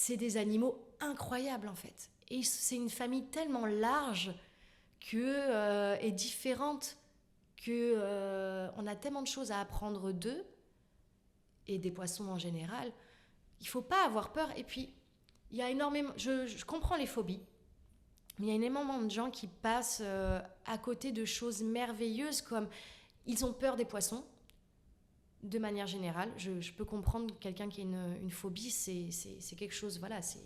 des animaux incroyables, en fait. Et c'est une famille tellement large et différente qu'on a tellement de choses à apprendre d'eux et des poissons en général. Il ne faut pas avoir peur. Et puis, il y a énormément... Je comprends les phobies, mais il y a énormément de gens qui passent à côté de choses merveilleuses, comme ils ont peur des poissons, de manière générale. Je peux comprendre quelqu'un qui a une phobie, c'est quelque chose... Voilà, c'est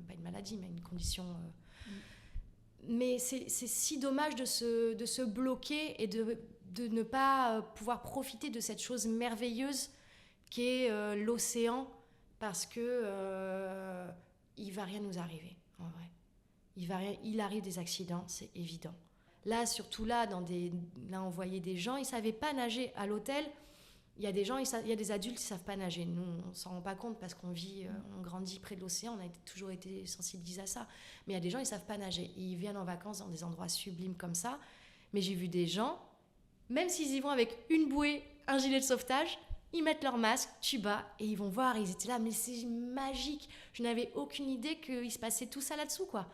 pas une maladie, mais une condition... Mais c'est si dommage de se bloquer et de ne pas pouvoir profiter de cette chose merveilleuse qui est l'océan, parce que il va rien nous arriver, en vrai. Il arrive des accidents, c'est évident. Là, surtout là, on voyait des gens, ils savaient pas nager à l'hôtel. Il y a des gens, il y a des adultes qui savent pas nager. Nous, on s'en rend pas compte parce qu'on on grandit près de l'océan, on a toujours été sensibilisés à ça. Mais il y a des gens, ils savent pas nager. Et ils viennent en vacances dans des endroits sublimes comme ça. Mais j'ai vu des gens, même s'ils y vont avec une bouée, un gilet de sauvetage, ils mettent leur masque, tuba, et ils vont voir, ils étaient là, mais c'est magique. Je n'avais aucune idée qu'il se passait tout ça là-dessous, quoi.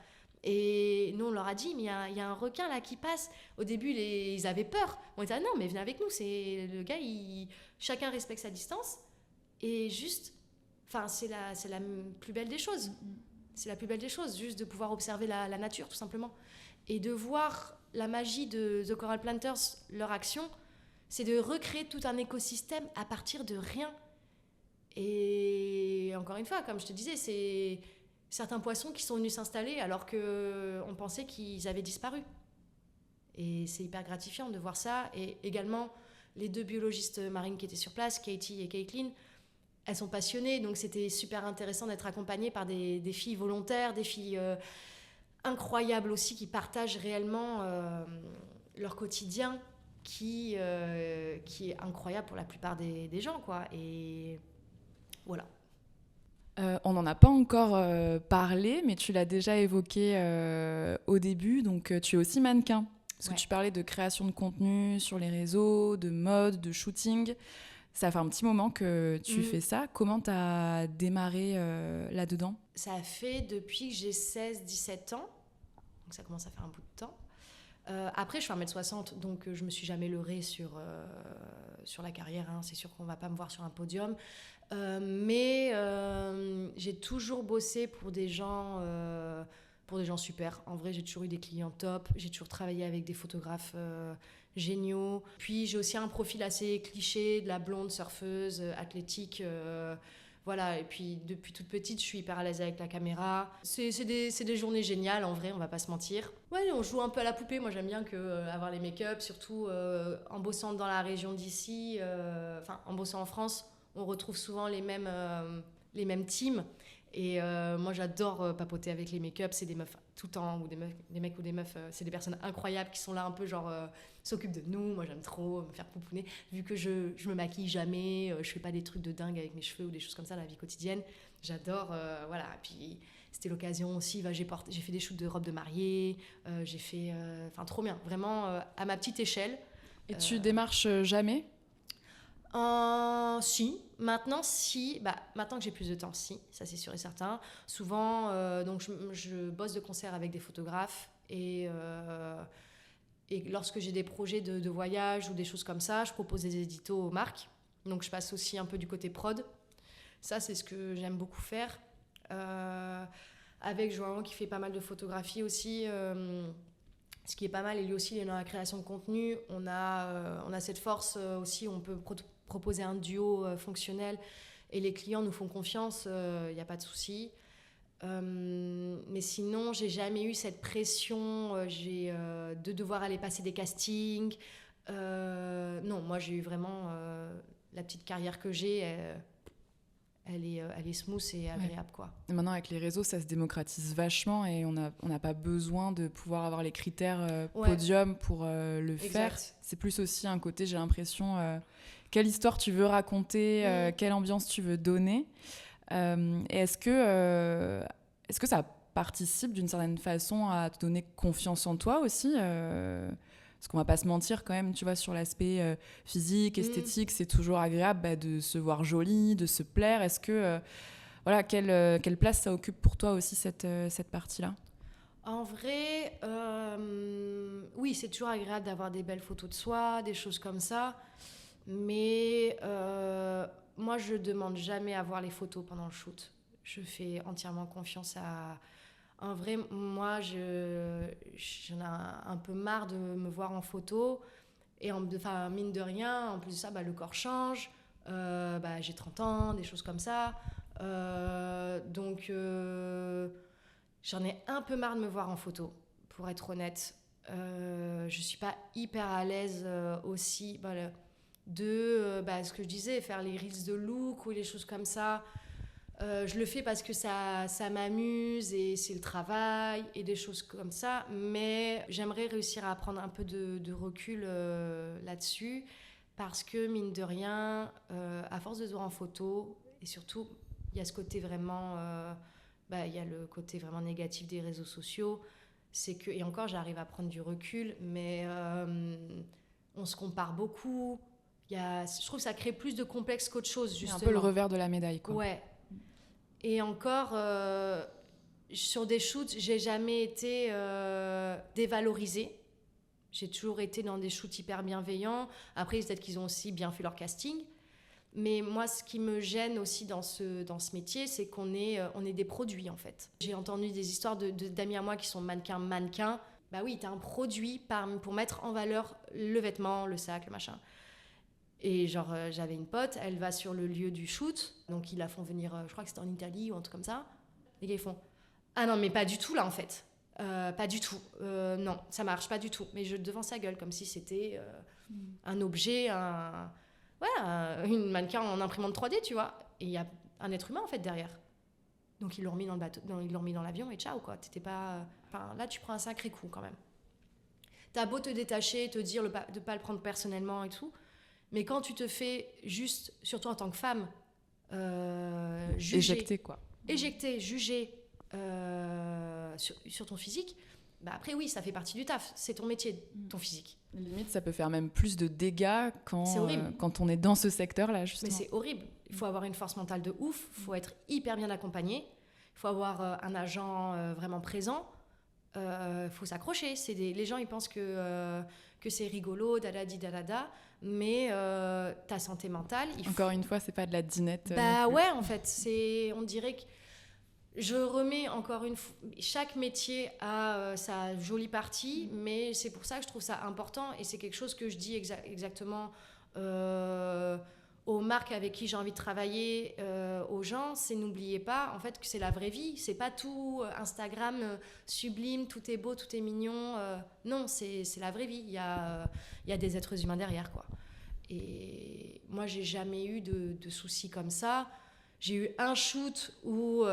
Et nous, on leur a dit, mais il y a un requin là qui passe. Au début, ils avaient peur. On était, non, mais venez avec nous. C'est le gars, chacun respecte sa distance. Et juste, c'est la plus belle des choses. C'est la plus belle des choses, juste de pouvoir observer la nature, tout simplement. Et de voir la magie de The Coral Planters, leur action, c'est de recréer tout un écosystème à partir de rien. Et encore une fois, comme je te disais, c'est certains poissons qui sont venus s'installer alors qu'on pensait qu'ils avaient disparu. Et c'est hyper gratifiant de voir ça. Et également, les 2 biologistes marines qui étaient sur place, Katie et Caitlin, elles sont passionnées. Donc c'était super intéressant d'être accompagnées par des filles volontaires, des filles incroyables aussi, qui partagent réellement leur quotidien, qui est incroyable pour la plupart des gens, quoi. Et voilà. On n'en a pas encore parlé, mais tu l'as déjà évoqué au début, donc tu es aussi mannequin. Parce que tu parlais de création de contenu sur les réseaux, de mode, de shooting. Ça fait un petit moment que tu fais ça. Comment tu as démarré là-dedans ? Ça fait depuis que j'ai 16-17 ans, donc ça commence à faire un bout de temps. Après, je fais 1m60, donc je me suis jamais leurrée sur la carrière. C'est sûr qu'on va pas me voir sur un podium. Mais j'ai toujours bossé pour des gens pour des gens super. En vrai, j'ai toujours eu des clients top. J'ai toujours travaillé avec des photographes géniaux. Puis, j'ai aussi un profil assez cliché de la blonde surfeuse, athlétique. Voilà, et puis depuis toute petite, je suis hyper à l'aise avec la caméra. C'est des journées géniales, en vrai, on va pas se mentir. Ouais, on joue un peu à la poupée. Moi, j'aime bien avoir les make-up, surtout en bossant dans la région d'ici, en bossant en France, on retrouve souvent les mêmes teams. Et moi, j'adore papoter avec les make-up. C'est des meufs tout le temps, ou des mecs ou des meufs. C'est des personnes incroyables qui sont là un peu genre s'occupent de nous. Moi, j'aime trop me faire pouponner. Vu que je me maquille jamais, je fais pas des trucs de dingue avec mes cheveux ou des choses comme ça dans la vie quotidienne. J'adore, voilà. Puis c'était l'occasion aussi. J'ai fait des shoots de robes de mariée. J'ai fait, trop bien. Vraiment à ma petite échelle. Et tu démarches jamais ? Si, maintenant que j'ai plus de temps, si, ça c'est sûr et certain. Souvent, donc je bosse de concert avec des photographes et lorsque j'ai des projets de voyage ou des choses comme ça, je propose des éditos aux marques. Donc je passe aussi un peu du côté prod. Ça, c'est ce que j'aime beaucoup faire. Avec Joao qui fait pas mal de photographie aussi. Ce qui est pas mal, et lui aussi, il est dans la création de contenu. On a cette force aussi, on peut proposer un duo fonctionnel et les clients nous font confiance, il n'y a pas de souci. Mais sinon, j'ai jamais eu cette pression de devoir aller passer des castings. Non, moi, j'ai eu vraiment la petite carrière que j'ai. Elle est smooth et agréable, quoi. Et maintenant, avec les réseaux, ça se démocratise vachement et on n'a pas besoin de pouvoir avoir les critères podium pour le faire. C'est plus aussi un côté, j'ai l'impression, quelle histoire tu veux raconter, quelle ambiance tu veux donner. Et est-ce que ça participe d'une certaine façon à te donner confiance en toi aussi parce qu'on va pas se mentir quand même, tu vois, sur l'aspect physique, esthétique, c'est toujours agréable de se voir jolie, de se plaire. Est-ce que, quelle place ça occupe pour toi aussi cette partie-là ? En vrai, oui, c'est toujours agréable d'avoir des belles photos de soi, des choses comme ça. Mais moi, je demande jamais à voir les photos pendant le shoot. Je fais entièrement confiance à... En vrai, moi, j'en ai un peu marre de me voir en photo. Et mine de rien, en plus de ça, le corps change. J'ai 30 ans, des choses comme ça. Donc, j'en ai un peu marre de me voir en photo, pour être honnête. Je suis pas hyper à l'aise aussi ce que je disais, faire les reels de look ou les choses comme ça. Je le fais parce que ça m'amuse et c'est le travail et des choses comme ça, mais j'aimerais réussir à prendre un peu de recul là-dessus parce que mine de rien, à force de se voir en photo, et surtout il y a ce côté vraiment il y a le côté vraiment négatif des réseaux sociaux, c'est que, et encore j'arrive à prendre du recul, mais on se compare beaucoup. Je trouve que ça crée plus de complexes qu'autre chose, justement. C'est un peu le revers de la médaille, quoi. Ouais. Et encore, sur des shoots, j'ai jamais été dévalorisée. J'ai toujours été dans des shoots hyper bienveillants. Après, peut-être qu'ils ont aussi bien fait leur casting. Mais moi, ce qui me gêne aussi dans ce métier, c'est qu'on est des produits, en fait. J'ai entendu des histoires d'amis à moi qui sont mannequins. Bah oui, t'as un produit pour mettre en valeur le vêtement, le sac, le machin. Et genre, j'avais une pote, elle va sur le lieu du shoot, donc ils la font venir, je crois que c'était en Italie ou un truc comme ça. Les gars, ils font « Ah non, mais pas du tout là, en fait. Pas du tout. Non, ça marche pas du tout. » Mais devant sa gueule, comme si c'était un objet, une mannequin en imprimante 3D, tu vois. Et il y a un être humain, en fait, derrière. Donc ils l'ont remis dans le bateau, ils l'ont remis dans l'avion et ciao, quoi. T'étais pas... là, tu prends un sacré coup, quand même. T'as beau te détacher, te dire de pas le prendre personnellement et tout... Mais quand tu te fais juste, surtout en tant que femme, juger... Éjecter, juger sur ton physique, après oui, ça fait partie du taf. C'est ton métier, ton physique. Limite, ça peut faire même plus de dégâts quand on est dans ce secteur-là, justement. Mais c'est horrible. Il faut avoir une force mentale de ouf, il faut être hyper bien accompagné, il faut avoir un agent vraiment présent, il faut s'accrocher. Les gens, ils pensent que c'est rigolo, dadada, mais ta santé mentale... Encore une fois, c'est pas de la dinette. Ouais, en fait, on dirait que... Je remets encore une fois, chaque métier a sa jolie partie, mais c'est pour ça que je trouve ça important et c'est quelque chose que je dis exactement aux marques avec qui j'ai envie de travailler, aux gens, c'est n'oubliez pas en fait que c'est la vraie vie, c'est pas tout Instagram sublime, tout est beau, tout est mignon, non, c'est la vraie vie, il y a des êtres humains derrière quoi. Et moi j'ai jamais eu de soucis comme ça. J'ai eu un shoot où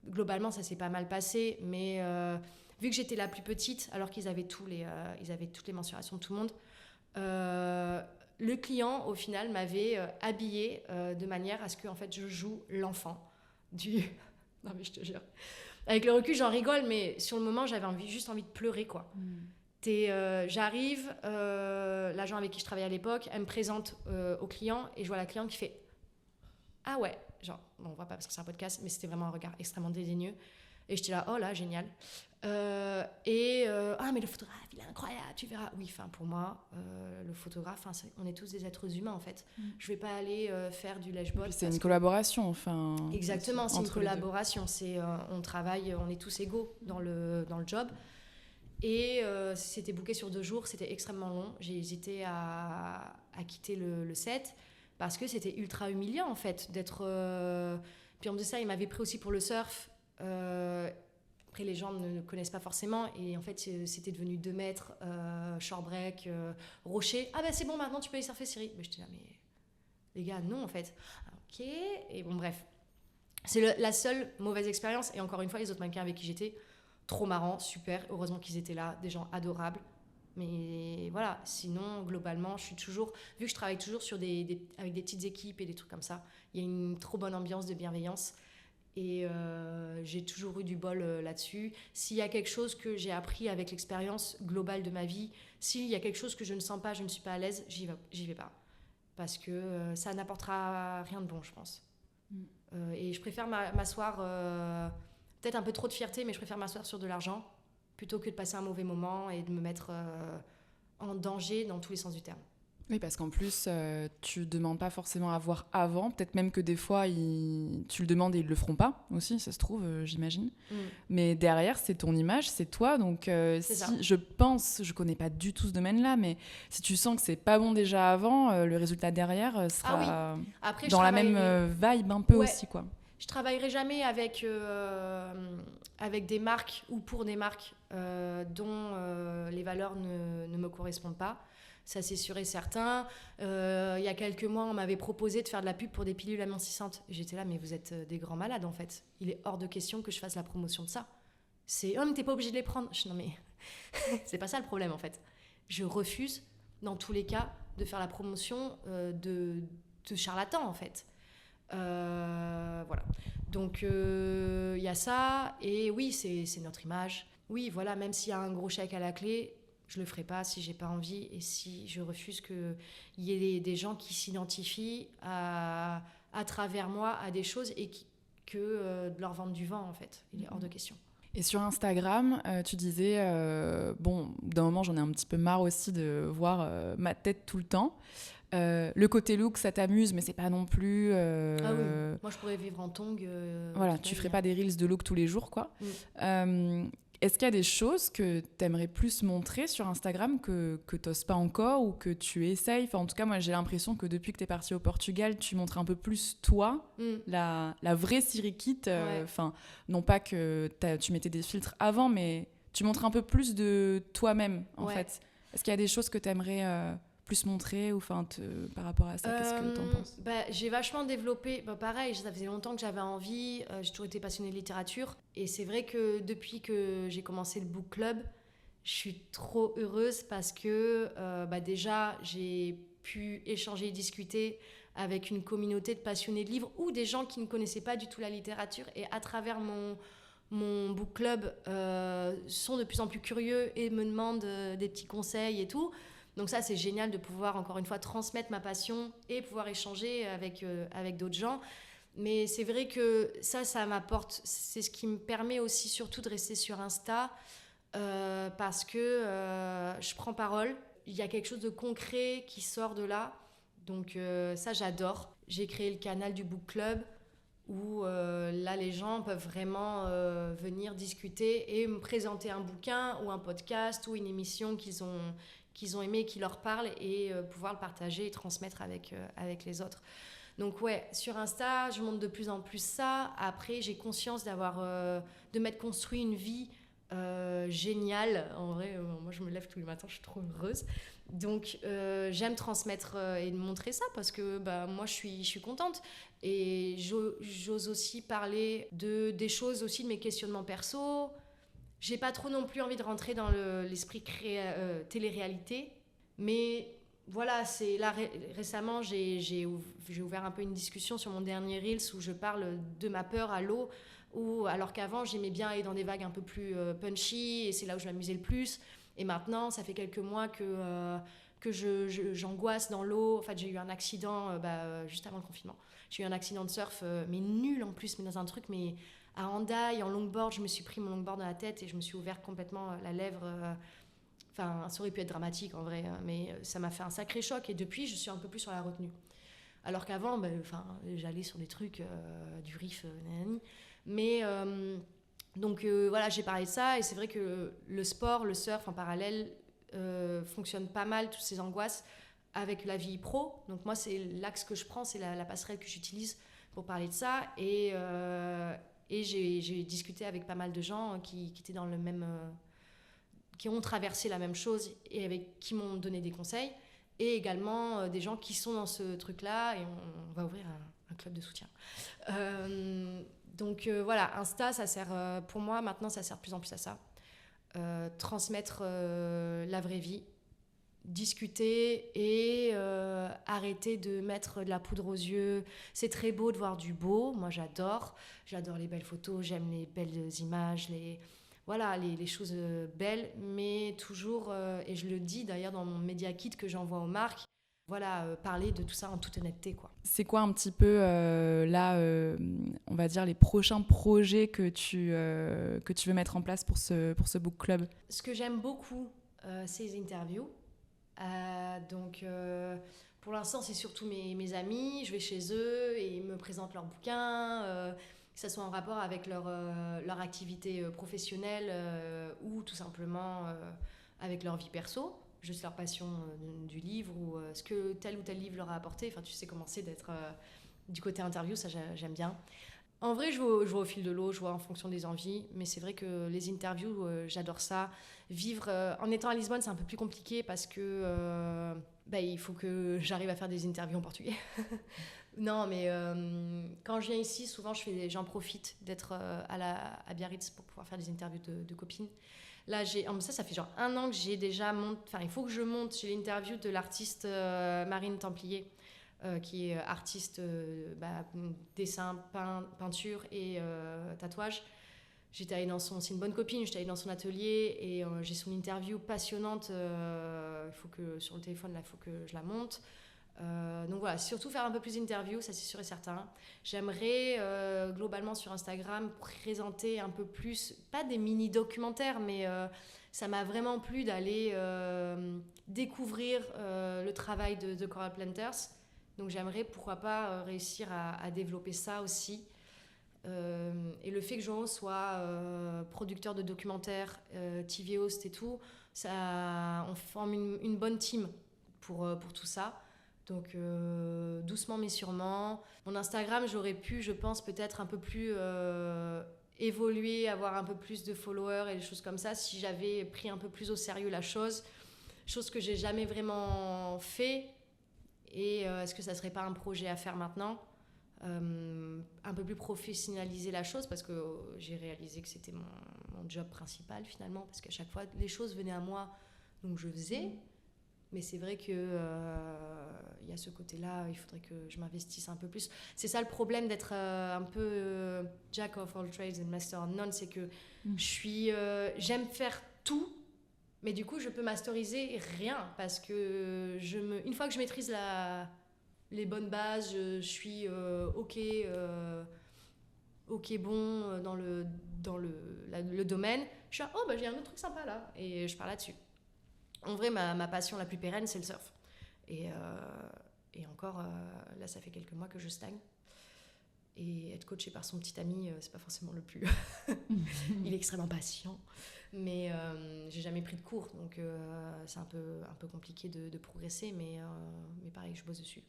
globalement ça s'est pas mal passé, mais vu que j'étais la plus petite, alors qu'ils avaient ils avaient toutes les mensurations de tout le monde, le client au final m'avait habillée de manière à ce que en fait je joue l'enfant du. Non mais je te jure. Avec le recul j'en rigole, mais sur le moment j'avais juste envie de pleurer quoi. J'arrive, l'agent avec qui je travaillais à l'époque, elle me présente au client et je vois la cliente qui fait ah ouais, genre, bon, on voit pas parce que c'est un podcast, mais c'était vraiment un regard extrêmement dédaigneux. Et j'étais là, oh là, génial. Ah, mais le photographe, il est incroyable, tu verras. Oui, enfin, pour moi, le photographe, on est tous des êtres humains, en fait. Je vais pas aller faire du lèche-botte. C'est une collaboration, enfin. Exactement, c'est une collaboration. On travaille, on est tous égaux dans le job. Et c'était booké sur 2 jours, c'était extrêmement long. J'ai hésité à quitter le set. Parce que c'était ultra humiliant en fait d'être. Puis en plus de ça, il m'avait pris aussi pour le surf. Après, les gens ne connaissent pas forcément. Et en fait, c'était devenu 2 mètres, short break, rocher. Ah ben c'est bon, maintenant tu peux aller surfer, Siri. Mais j'étais là, mais les gars, non en fait. Ok. Et bon, bref. C'est la seule mauvaise expérience. Et encore une fois, les autres mannequins avec qui j'étais, trop marrant, super. Heureusement qu'ils étaient là, des gens adorables. Mais voilà, sinon, globalement, je suis toujours... Vu que je travaille toujours avec des petites équipes et des trucs comme ça, il y a une trop bonne ambiance de bienveillance. Et j'ai toujours eu du bol là-dessus. S'il y a quelque chose que j'ai appris avec l'expérience globale de ma vie, s'il y a quelque chose que je ne sens pas, je ne suis pas à l'aise, j'y vais pas. Parce que ça n'apportera rien de bon, je pense. Et je préfère m'asseoir... peut-être un peu trop de fierté, mais je préfère m'asseoir sur de l'argent plutôt que de passer un mauvais moment et de me mettre en danger dans tous les sens du terme. Oui, parce qu'en plus, tu ne demandes pas forcément à voir avant. Peut-être même que des fois, tu le demandes et ils ne le feront pas aussi, ça se trouve, j'imagine. Mais derrière, c'est ton image, c'est toi. Donc, je ne connais pas du tout ce domaine-là, mais si tu sens que ce n'est pas bon déjà avant, le résultat derrière sera Après, dans la même vibe un peu aussi, quoi. Je travaillerai jamais avec des marques ou pour des marques dont les valeurs ne me correspondent pas. Ça, c'est sûr et certain. Il y a quelques mois, on m'avait proposé de faire de la pub pour des pilules amincissantes. J'étais là, mais vous êtes des grands malades, en fait. Il est hors de question que je fasse la promotion de ça. Oh, mais t'es pas obligé de les prendre. Non, mais c'est pas ça le problème, en fait. Je refuse, dans tous les cas, de faire la promotion de charlatans, en fait. Voilà. Donc il y a ça, et oui, c'est notre image. Oui, voilà, même s'il y a un gros chèque à la clé, je le ferai pas si j'ai pas envie et si je refuse qu'il y ait des gens qui s'identifient à travers moi à des choses et que de leur vendre du vent, en fait. Il est hors de question. Et sur Instagram, tu disais, d'un moment, j'en ai un petit peu marre aussi de voir ma tête tout le temps. Le côté look, ça t'amuse, mais c'est pas non plus... Ah oui, moi je pourrais vivre en tongs. Voilà, tu ferais pas des reels de look tous les jours, quoi. Est-ce qu'il y a des choses que t'aimerais plus montrer sur Instagram que t'oses pas encore ou que tu essayes? Enfin, en tout cas, moi j'ai l'impression que depuis que t'es partie au Portugal, tu montres un peu plus toi, la vraie Siri Kit. Enfin, non pas que tu mettais des filtres avant, mais tu montres un peu plus de toi-même, en fait. Est-ce qu'il y a des choses que t'aimerais... plus montrer ou par rapport à ça, qu'est-ce que t'en penses? J'ai vachement développé, pareil, ça faisait longtemps que j'avais envie, j'ai toujours été passionnée de littérature et c'est vrai que depuis que j'ai commencé le book club, je suis trop heureuse parce que déjà j'ai pu échanger et discuter avec une communauté de passionnés de livres ou des gens qui ne connaissaient pas du tout la littérature et à travers mon book club sont de plus en plus curieux et me demandent des petits conseils et tout. Donc ça, c'est génial de pouvoir, encore une fois, transmettre ma passion et pouvoir échanger avec d'autres gens. Mais c'est vrai que ça m'apporte... C'est ce qui me permet aussi surtout de rester sur Insta parce que je prends parole. Il y a quelque chose de concret qui sort de là. Donc ça, j'adore. J'ai créé le canal du Book Club. où là, les gens peuvent vraiment venir discuter et me présenter un bouquin ou un podcast ou une émission qu'ils ont aimé, qui leur parle et pouvoir le partager et transmettre avec les autres. Donc ouais, sur Insta, je montre de plus en plus ça. Après, j'ai conscience de m'être construit une vie géniale. En vrai, moi, je me lève tous les matins, je suis trop heureuse. Donc, j'aime transmettre et montrer ça parce que moi, je suis contente. Et j'ose aussi parler des choses aussi, de mes questionnements perso. J'ai pas trop non plus envie de rentrer dans l'esprit télé-réalité. Mais voilà, c'est là récemment, j'ai ouvert un peu une discussion sur mon dernier Reels où je parle de ma peur à l'eau. Alors qu'avant, j'aimais bien aller dans des vagues un peu plus punchy et c'est là où je m'amusais le plus. Et maintenant, ça fait quelques mois que j'angoisse dans l'eau. En fait, j'ai eu un accident juste avant le confinement. J'ai eu un accident de surf, mais nul en plus, mais dans un truc, mais à Hendaye, en longboard, je me suis pris mon longboard dans la tête et je me suis ouvert complètement la lèvre. Enfin, ça aurait pu être dramatique en vrai, mais ça m'a fait un sacré choc et depuis, je suis un peu plus sur la retenue. Alors qu'avant, j'allais sur des trucs du riff, nanani. Mais donc voilà, j'ai parlé de ça et c'est vrai que le sport, le surf en parallèle fonctionne pas mal, toutes ces angoisses avec la vie pro. Donc moi, c'est l'axe que je prends, c'est la passerelle que j'utilise pour parler de ça. Et j'ai discuté avec pas mal de gens qui étaient dans le même... qui ont traversé la même chose et qui m'ont donné des conseils. Et également des gens qui sont dans ce truc-là. Et on va ouvrir un club de soutien. Donc voilà, Insta, ça sert... pour moi, maintenant, ça sert de plus en plus à ça. Transmettre la vraie vie, discuter et arrêter de mettre de la poudre aux yeux. C'est très beau de voir du beau, moi j'adore les belles photos, j'aime les belles images, les choses belles, mais toujours, et je le dis d'ailleurs dans mon Media Kit que j'envoie aux marques, parler de tout ça en toute honnêteté, quoi. C'est quoi un petit peu on va dire les prochains projets que tu veux mettre en place pour ce book club? Ce que j'aime beaucoup, c'est les interviews. Donc pour l'instant, c'est surtout mes amis. Je vais chez eux et ils me présentent leurs bouquins, que ce soit en rapport avec leur activité professionnelle ou tout simplement avec leur vie perso, juste leur passion du livre ou ce que tel ou tel livre leur a apporté. Enfin, tu sais comment c'est d'être du côté interview, ça j'aime bien. En vrai, je vois au fil de l'eau, je vois en fonction des envies, mais c'est vrai que les interviews, j'adore ça. Vivre en étant à Lisbonne, c'est un peu plus compliqué parce que il faut que j'arrive à faire des interviews en portugais. Non, mais quand je viens ici, souvent j'en profite d'être à Biarritz pour pouvoir faire des interviews de copines. Là, ça fait genre 1 an que j'ai déjà il faut que je monte. J'ai l'interview de l'artiste Marine Templier. Qui est artiste dessin, peinture et tatouage. J'étais allée c'est une bonne copine, j'étais allée dans son atelier et j'ai son interview passionnante. Sur le téléphone, il faut que je la monte. Donc voilà, surtout faire un peu plus d'interviews, ça c'est sûr et certain. J'aimerais globalement sur Instagram présenter un peu plus, pas des mini-documentaires, mais ça m'a vraiment plu d'aller découvrir le travail de Coral Planters. Donc j'aimerais, pourquoi pas, réussir à développer ça aussi. Et le fait que João soit producteur de documentaires, TV host et tout, on forme une bonne team pour tout ça. Donc doucement mais sûrement. Mon Instagram, j'aurais pu, je pense, peut-être un peu plus évoluer, avoir un peu plus de followers et des choses comme ça, si j'avais pris un peu plus au sérieux la chose que j'ai jamais vraiment fait. Et est-ce que ça serait pas un projet à faire maintenant, un peu plus professionnaliser la chose, parce que j'ai réalisé que c'était mon job principal finalement, parce qu'à chaque fois les choses venaient à moi, donc je faisais. Mais c'est vrai que y a ce côté-là, il faudrait que je m'investisse un peu plus. C'est ça le problème d'être un peu jack of all trades and master of none, c'est que j'aime faire tout. Mais du coup, je peux masteriser rien parce que une fois que je maîtrise les bonnes bases, je suis OK bon dans le domaine. Je suis j'ai un autre truc sympa là et je pars là-dessus. En vrai, ma passion la plus pérenne, c'est le surf. Et encore, là, ça fait quelques mois que je stagne. Et être coaché par son petit ami, c'est pas forcément le plus... Il est extrêmement patient. Mais j'ai jamais pris de cours, donc c'est un peu compliqué de progresser, mais pareil, je bosse dessus.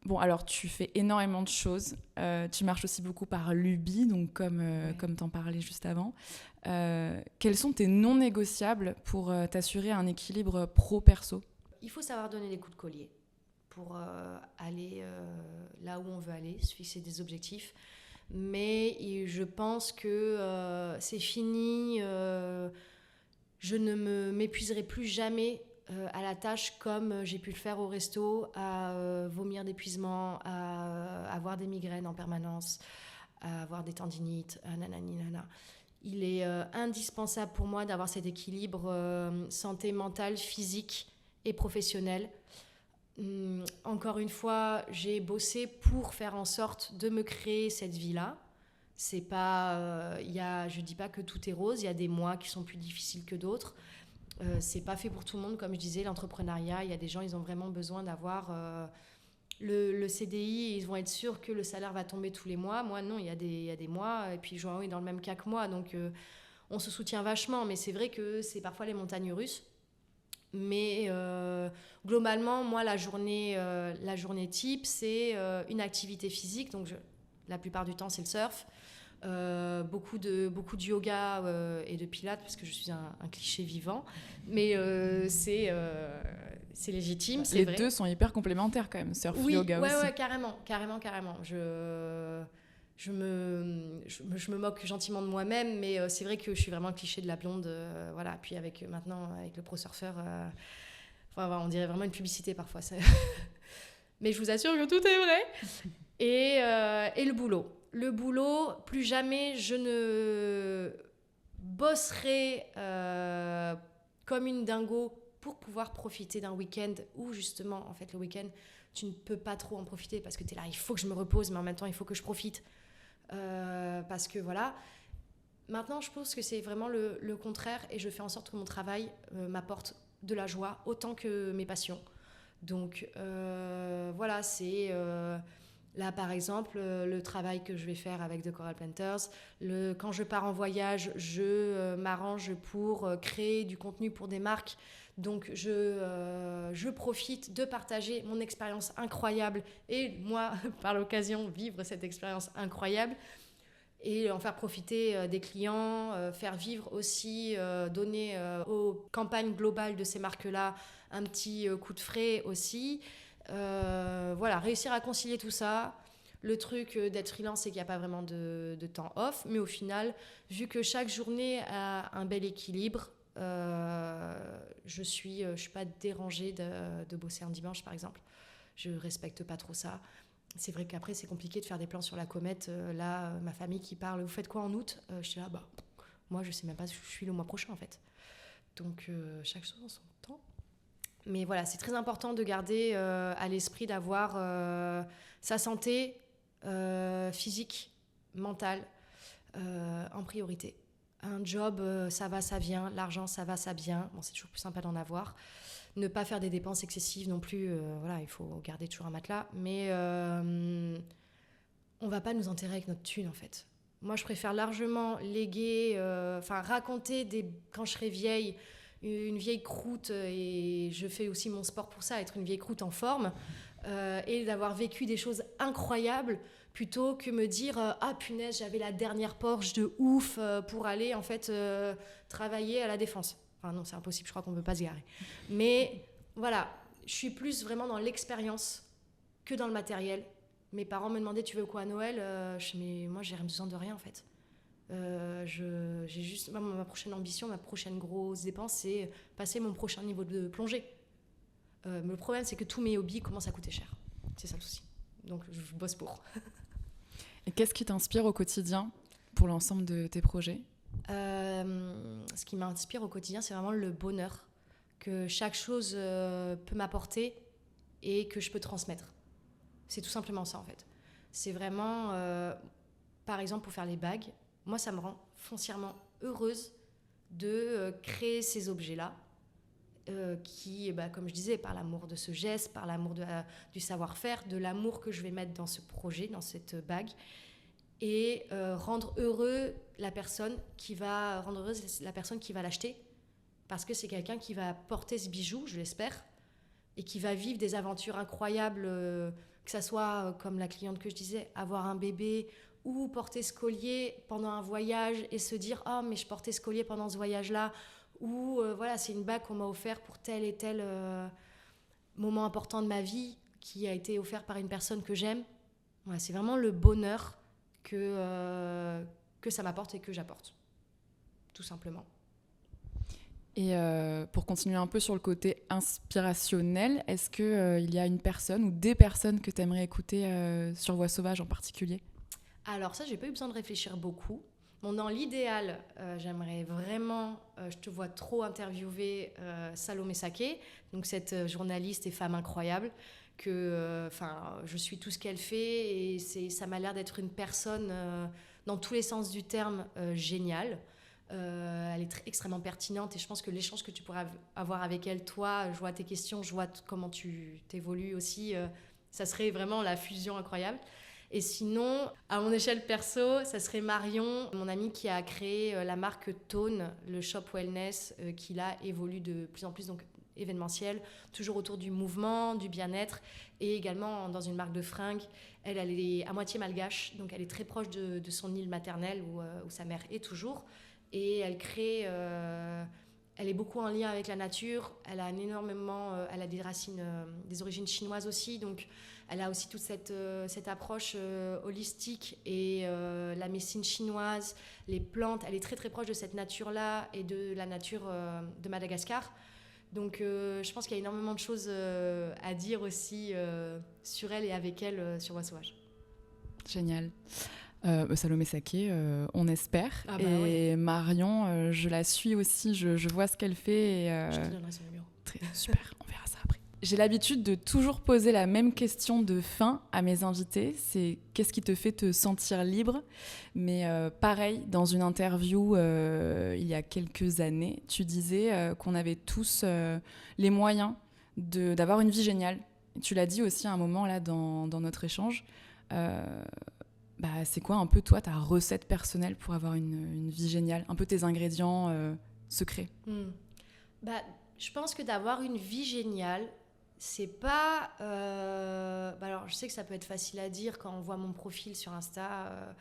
Bon, alors tu fais énormément de choses. Tu marches aussi beaucoup par lubie, donc comme t'en parlais juste avant. Quels sont tes non négociables pour t'assurer un équilibre pro-perso ? Il faut savoir donner des coups de collier pour aller là où on veut aller, se fixer des objectifs. Mais je pense que c'est fini. Je ne m'épuiserai plus jamais à la tâche comme j'ai pu le faire au resto, à vomir d'épuisement, à avoir des migraines en permanence, à avoir des tendinites, nanani, nana. Il est indispensable pour moi d'avoir cet équilibre santé mentale, physique et professionnelle. Encore une fois, j'ai bossé pour faire en sorte de me créer cette vie-là. C'est pas, je dis pas que tout est rose, il y a des mois qui sont plus difficiles que d'autres. C'est pas fait pour tout le monde, comme je disais, l'entrepreneuriat, il y a des gens, ils ont vraiment besoin d'avoir le CDI, et ils vont être sûrs que le salaire va tomber tous les mois. Moi, non, il y a des mois, et puis Joao est dans le même cas que moi, donc on se soutient vachement, mais c'est vrai que c'est parfois les montagnes russes. Mais globalement, moi, la journée type, c'est une activité physique. Donc, la plupart du temps, c'est le surf. Beaucoup de yoga et de pilates, parce que je suis un cliché vivant. Mais c'est légitime, c'est vrai. Les deux sont hyper complémentaires quand même, surf, yoga aussi. Oui, carrément. Je me moque gentiment de moi-même, mais c'est vrai que je suis vraiment un cliché de la blonde. Voilà. Puis maintenant, avec le pro surfeur, on dirait vraiment une publicité parfois. Mais je vous assure que tout est vrai. Et le boulot. Le boulot, plus jamais je ne bosserai comme une dingo pour pouvoir profiter d'un week-end où justement, en fait, le week-end, tu ne peux pas trop en profiter parce que tu es là, il faut que je me repose, mais en même temps, il faut que je profite. Parce que voilà. Maintenant, je pense que c'est vraiment le contraire et je fais en sorte que mon travail m'apporte de la joie autant que mes passions. Donc voilà, c'est là par exemple le travail que je vais faire avec The Coral Planters. Quand je pars en voyage, je m'arrange pour créer du contenu pour des marques. Donc je profite de partager mon expérience incroyable et moi, par l'occasion, vivre cette expérience incroyable et en faire profiter des clients, faire vivre aussi, donner aux campagnes globales de ces marques-là un petit coup de frais aussi. Voilà, réussir à concilier tout ça. Le truc d'être freelance, c'est qu'il n'y a pas vraiment de temps off, mais au final, vu que chaque journée a un bel équilibre, je suis pas dérangée de bosser un dimanche, par exemple. Je respecte pas trop ça. C'est vrai qu'après, c'est compliqué de faire des plans sur la comète. Là, ma famille qui parle, vous faites quoi en août ? Je suis là, moi, je sais même pas si je suis le mois prochain, en fait. Donc, chaque chose en son temps. Mais voilà, c'est très important de garder à l'esprit d'avoir sa santé physique, mentale en priorité. Un job, ça va, ça vient. L'argent, ça va, ça vient. Bon, c'est toujours plus sympa d'en avoir. Ne pas faire des dépenses excessives non plus. Voilà, il faut garder toujours un matelas. Mais on va pas nous enterrer avec notre thune, en fait. Moi, je préfère largement léguer, raconter quand je serai vieille, une vieille croûte, et je fais aussi mon sport pour ça, être une vieille croûte en forme, et d'avoir vécu des choses incroyables, plutôt que me dire ah punaise, j'avais la dernière Porsche de ouf pour aller en fait travailler à la Défense. Enfin non, c'est impossible, je crois qu'on ne peut pas se garer. Mais voilà, je suis plus vraiment dans l'expérience que dans le matériel. Mes parents me demandaient tu veux quoi à Noël, mais moi j'ai rien besoin de rien en fait. J'ai juste ma prochaine ambition, ma prochaine grosse dépense, c'est passer mon prochain niveau de plongée. Le problème, c'est que tous mes hobbies commencent à coûter cher. C'est ça le souci. Donc je bosse pour. Et qu'est-ce qui t'inspire au quotidien pour l'ensemble de tes projets ? Ce qui m'inspire au quotidien, c'est vraiment le bonheur que chaque chose peut m'apporter et que je peux transmettre. C'est tout simplement ça en fait. C'est vraiment, par exemple pour faire les bagues, moi ça me rend foncièrement heureuse de créer ces objets-là qui, comme je disais, par l'amour de ce geste, par l'amour du savoir-faire, de l'amour que je vais mettre dans ce projet, dans cette bague. et rendre heureuse la personne qui va l'acheter, parce que c'est quelqu'un qui va porter ce bijou, je l'espère, et qui va vivre des aventures incroyables, que ça soit, comme la cliente que je disais, avoir un bébé ou porter ce collier pendant un voyage et se dire « Ah, mais je portais ce collier pendant ce voyage-là » ou voilà, c'est une bague qu'on m'a offert pour tel et tel moment important de ma vie qui a été offert par une personne que j'aime. Voilà, c'est vraiment le bonheur que ça m'apporte et que j'apporte, tout simplement. Et pour continuer un peu sur le côté inspirationnel, est-ce qu'il y a une personne ou des personnes que tu aimerais écouter sur Voix Sauvage en particulier ? Alors ça, j'ai pas eu besoin de réfléchir beaucoup. Bon, dans l'idéal, j'aimerais vraiment, je te vois trop interviewer Salomé Saké, donc cette journaliste et femme incroyable, que je suis tout ce qu'elle fait et ça m'a l'air d'être une personne, dans tous les sens du terme, géniale. Elle est extrêmement pertinente et je pense que l'échange que tu pourrais avoir avec elle, toi, je vois tes questions, je vois comment tu t'évolues aussi, ça serait vraiment la fusion incroyable. Et sinon, à mon échelle perso, ça serait Marion, mon amie qui a créé la marque Tone, le shop wellness, qui là évolue de plus en plus, donc événementiel, toujours autour du mouvement, du bien-être, et également dans une marque de fringues. Elle est à moitié malgache, donc elle est très proche de son île maternelle où sa mère est toujours. Et elle crée... elle est beaucoup en lien avec la nature. Elle a elle a des racines, des origines chinoises aussi, donc elle a aussi toute cette approche holistique et la médecine chinoise, les plantes. Elle est très très proche de cette nature-là et de la nature de Madagascar. Donc je pense qu'il y a énormément de choses à dire aussi sur elle et avec elle sur Voix Sauvage. Génial. Salomé Saké, on espère. Ah bah et oui. Marion, je la suis aussi, je vois ce qu'elle fait. Et, Je te donnerai son numéro. Super, on verra ça après. J'ai l'habitude de toujours poser la même question de fin à mes invités, c'est qu'est-ce qui te fait te sentir libre ? Mais pareil, dans une interview il y a quelques années, tu disais qu'on avait tous les moyens d'avoir une vie géniale. Tu l'as dit aussi à un moment là dans notre échange. C'est quoi un peu toi ta recette personnelle pour avoir une vie géniale ? Un peu tes ingrédients secrets. Je pense que d'avoir une vie géniale, c'est pas... alors, je sais que ça peut être facile à dire quand on voit mon profil sur Insta,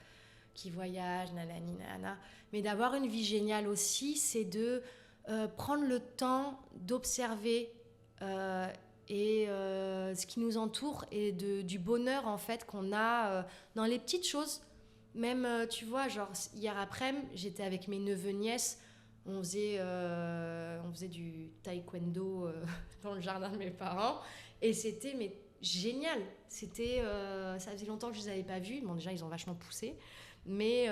qui voyage, nanani, nanana. Mais d'avoir une vie géniale aussi, c'est de prendre le temps d'observer ce qui nous entoure et du bonheur, en fait, qu'on a dans les petites choses. Même, tu vois, genre, hier après-midi, j'étais avec mes neveux-nièces. On faisait du taekwondo dans le jardin de mes parents et c'était génial. C'était, ça faisait longtemps que je les avais pas vus. Bon, déjà ils ont vachement poussé, mais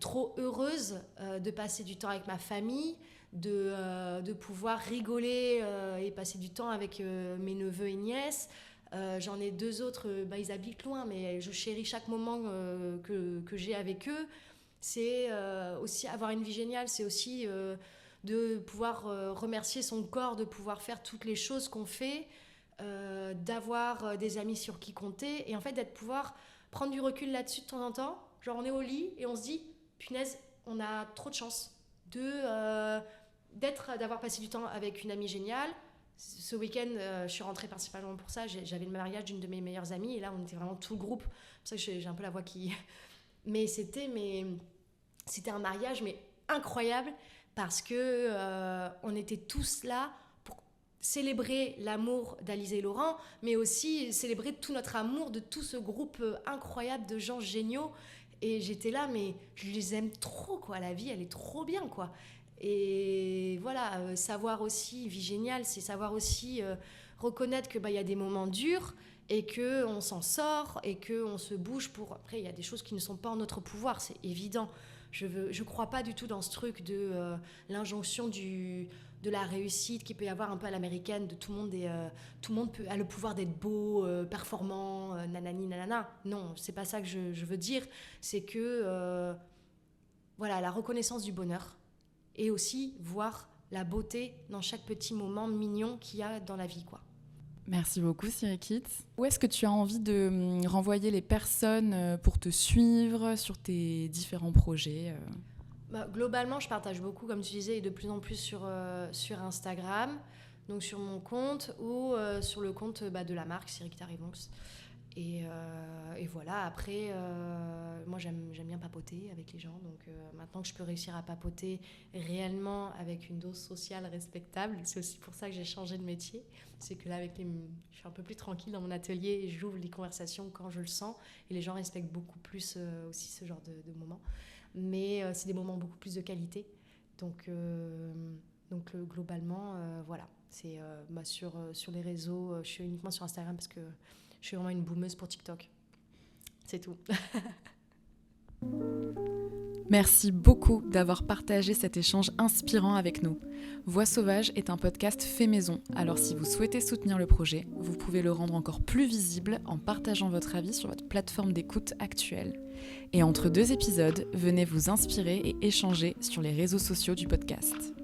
trop heureuse de passer du temps avec ma famille, de pouvoir rigoler et passer du temps avec mes neveux et nièces. J'en ai 2 autres, ils habitent loin, mais je chéris chaque moment que j'ai avec eux. C'est aussi avoir une vie géniale, c'est aussi de pouvoir remercier son corps, de pouvoir faire toutes les choses qu'on fait, d'avoir des amis sur qui compter et en fait pouvoir prendre du recul là-dessus de temps en temps. Genre on est au lit et on se dit punaise, on a trop de chance d'avoir passé du temps avec une amie géniale. Ce week-end, je suis rentrée principalement pour ça. J'avais le mariage d'une de mes meilleures amies et là on était vraiment tout le groupe. C'est pour ça que j'ai un peu la voix qui... Mais c'était un mariage incroyable parce que on était tous là pour célébrer l'amour d'Alizé et Laurent, mais aussi célébrer tout notre amour de tout ce groupe incroyable de gens géniaux. Et j'étais là, mais je les aime trop, quoi. La vie, elle est trop bien, quoi. Et voilà, savoir aussi, vie géniale, c'est savoir aussi reconnaître que y a des moments durs et qu'on s'en sort et qu'on se bouge pour... Après, il y a des choses qui ne sont pas en notre pouvoir, c'est évident. Je crois pas du tout dans ce truc de l'injonction de la réussite qu'il peut y avoir un peu à l'américaine, de tout le monde a le pouvoir d'être beau, performant, nanani, nanana. Non, c'est pas ça que je veux dire. C'est que, la reconnaissance du bonheur et aussi voir la beauté dans chaque petit moment mignon qu'il y a dans la vie, quoi. Merci beaucoup Sirikit. Où est-ce que tu as envie de renvoyer les personnes pour te suivre sur tes différents projets Globalement, je partage beaucoup, comme tu disais, et de plus en plus sur Instagram, donc sur mon compte ou sur le compte de la marque Sirikit Arrivonks. Et voilà, après, moi j'aime bien papoter avec les gens, donc maintenant que je peux réussir à papoter réellement avec une dose sociale respectable, c'est aussi pour ça que j'ai changé de métier. C'est que là, je suis un peu plus tranquille dans mon atelier et j'ouvre les conversations quand je le sens, et les gens respectent beaucoup plus aussi ce genre de moments. Mais c'est des moments beaucoup plus de qualité. Donc globalement, voilà, c'est sur les réseaux, je suis uniquement sur Instagram parce que je suis vraiment une boomeuse pour TikTok. C'est tout. Merci beaucoup d'avoir partagé cet échange inspirant avec nous. Voix sauvage est un podcast fait maison, alors si vous souhaitez soutenir le projet, vous pouvez le rendre encore plus visible en partageant votre avis sur votre plateforme d'écoute actuelle. Et entre 2 épisodes, venez vous inspirer et échanger sur les réseaux sociaux du podcast.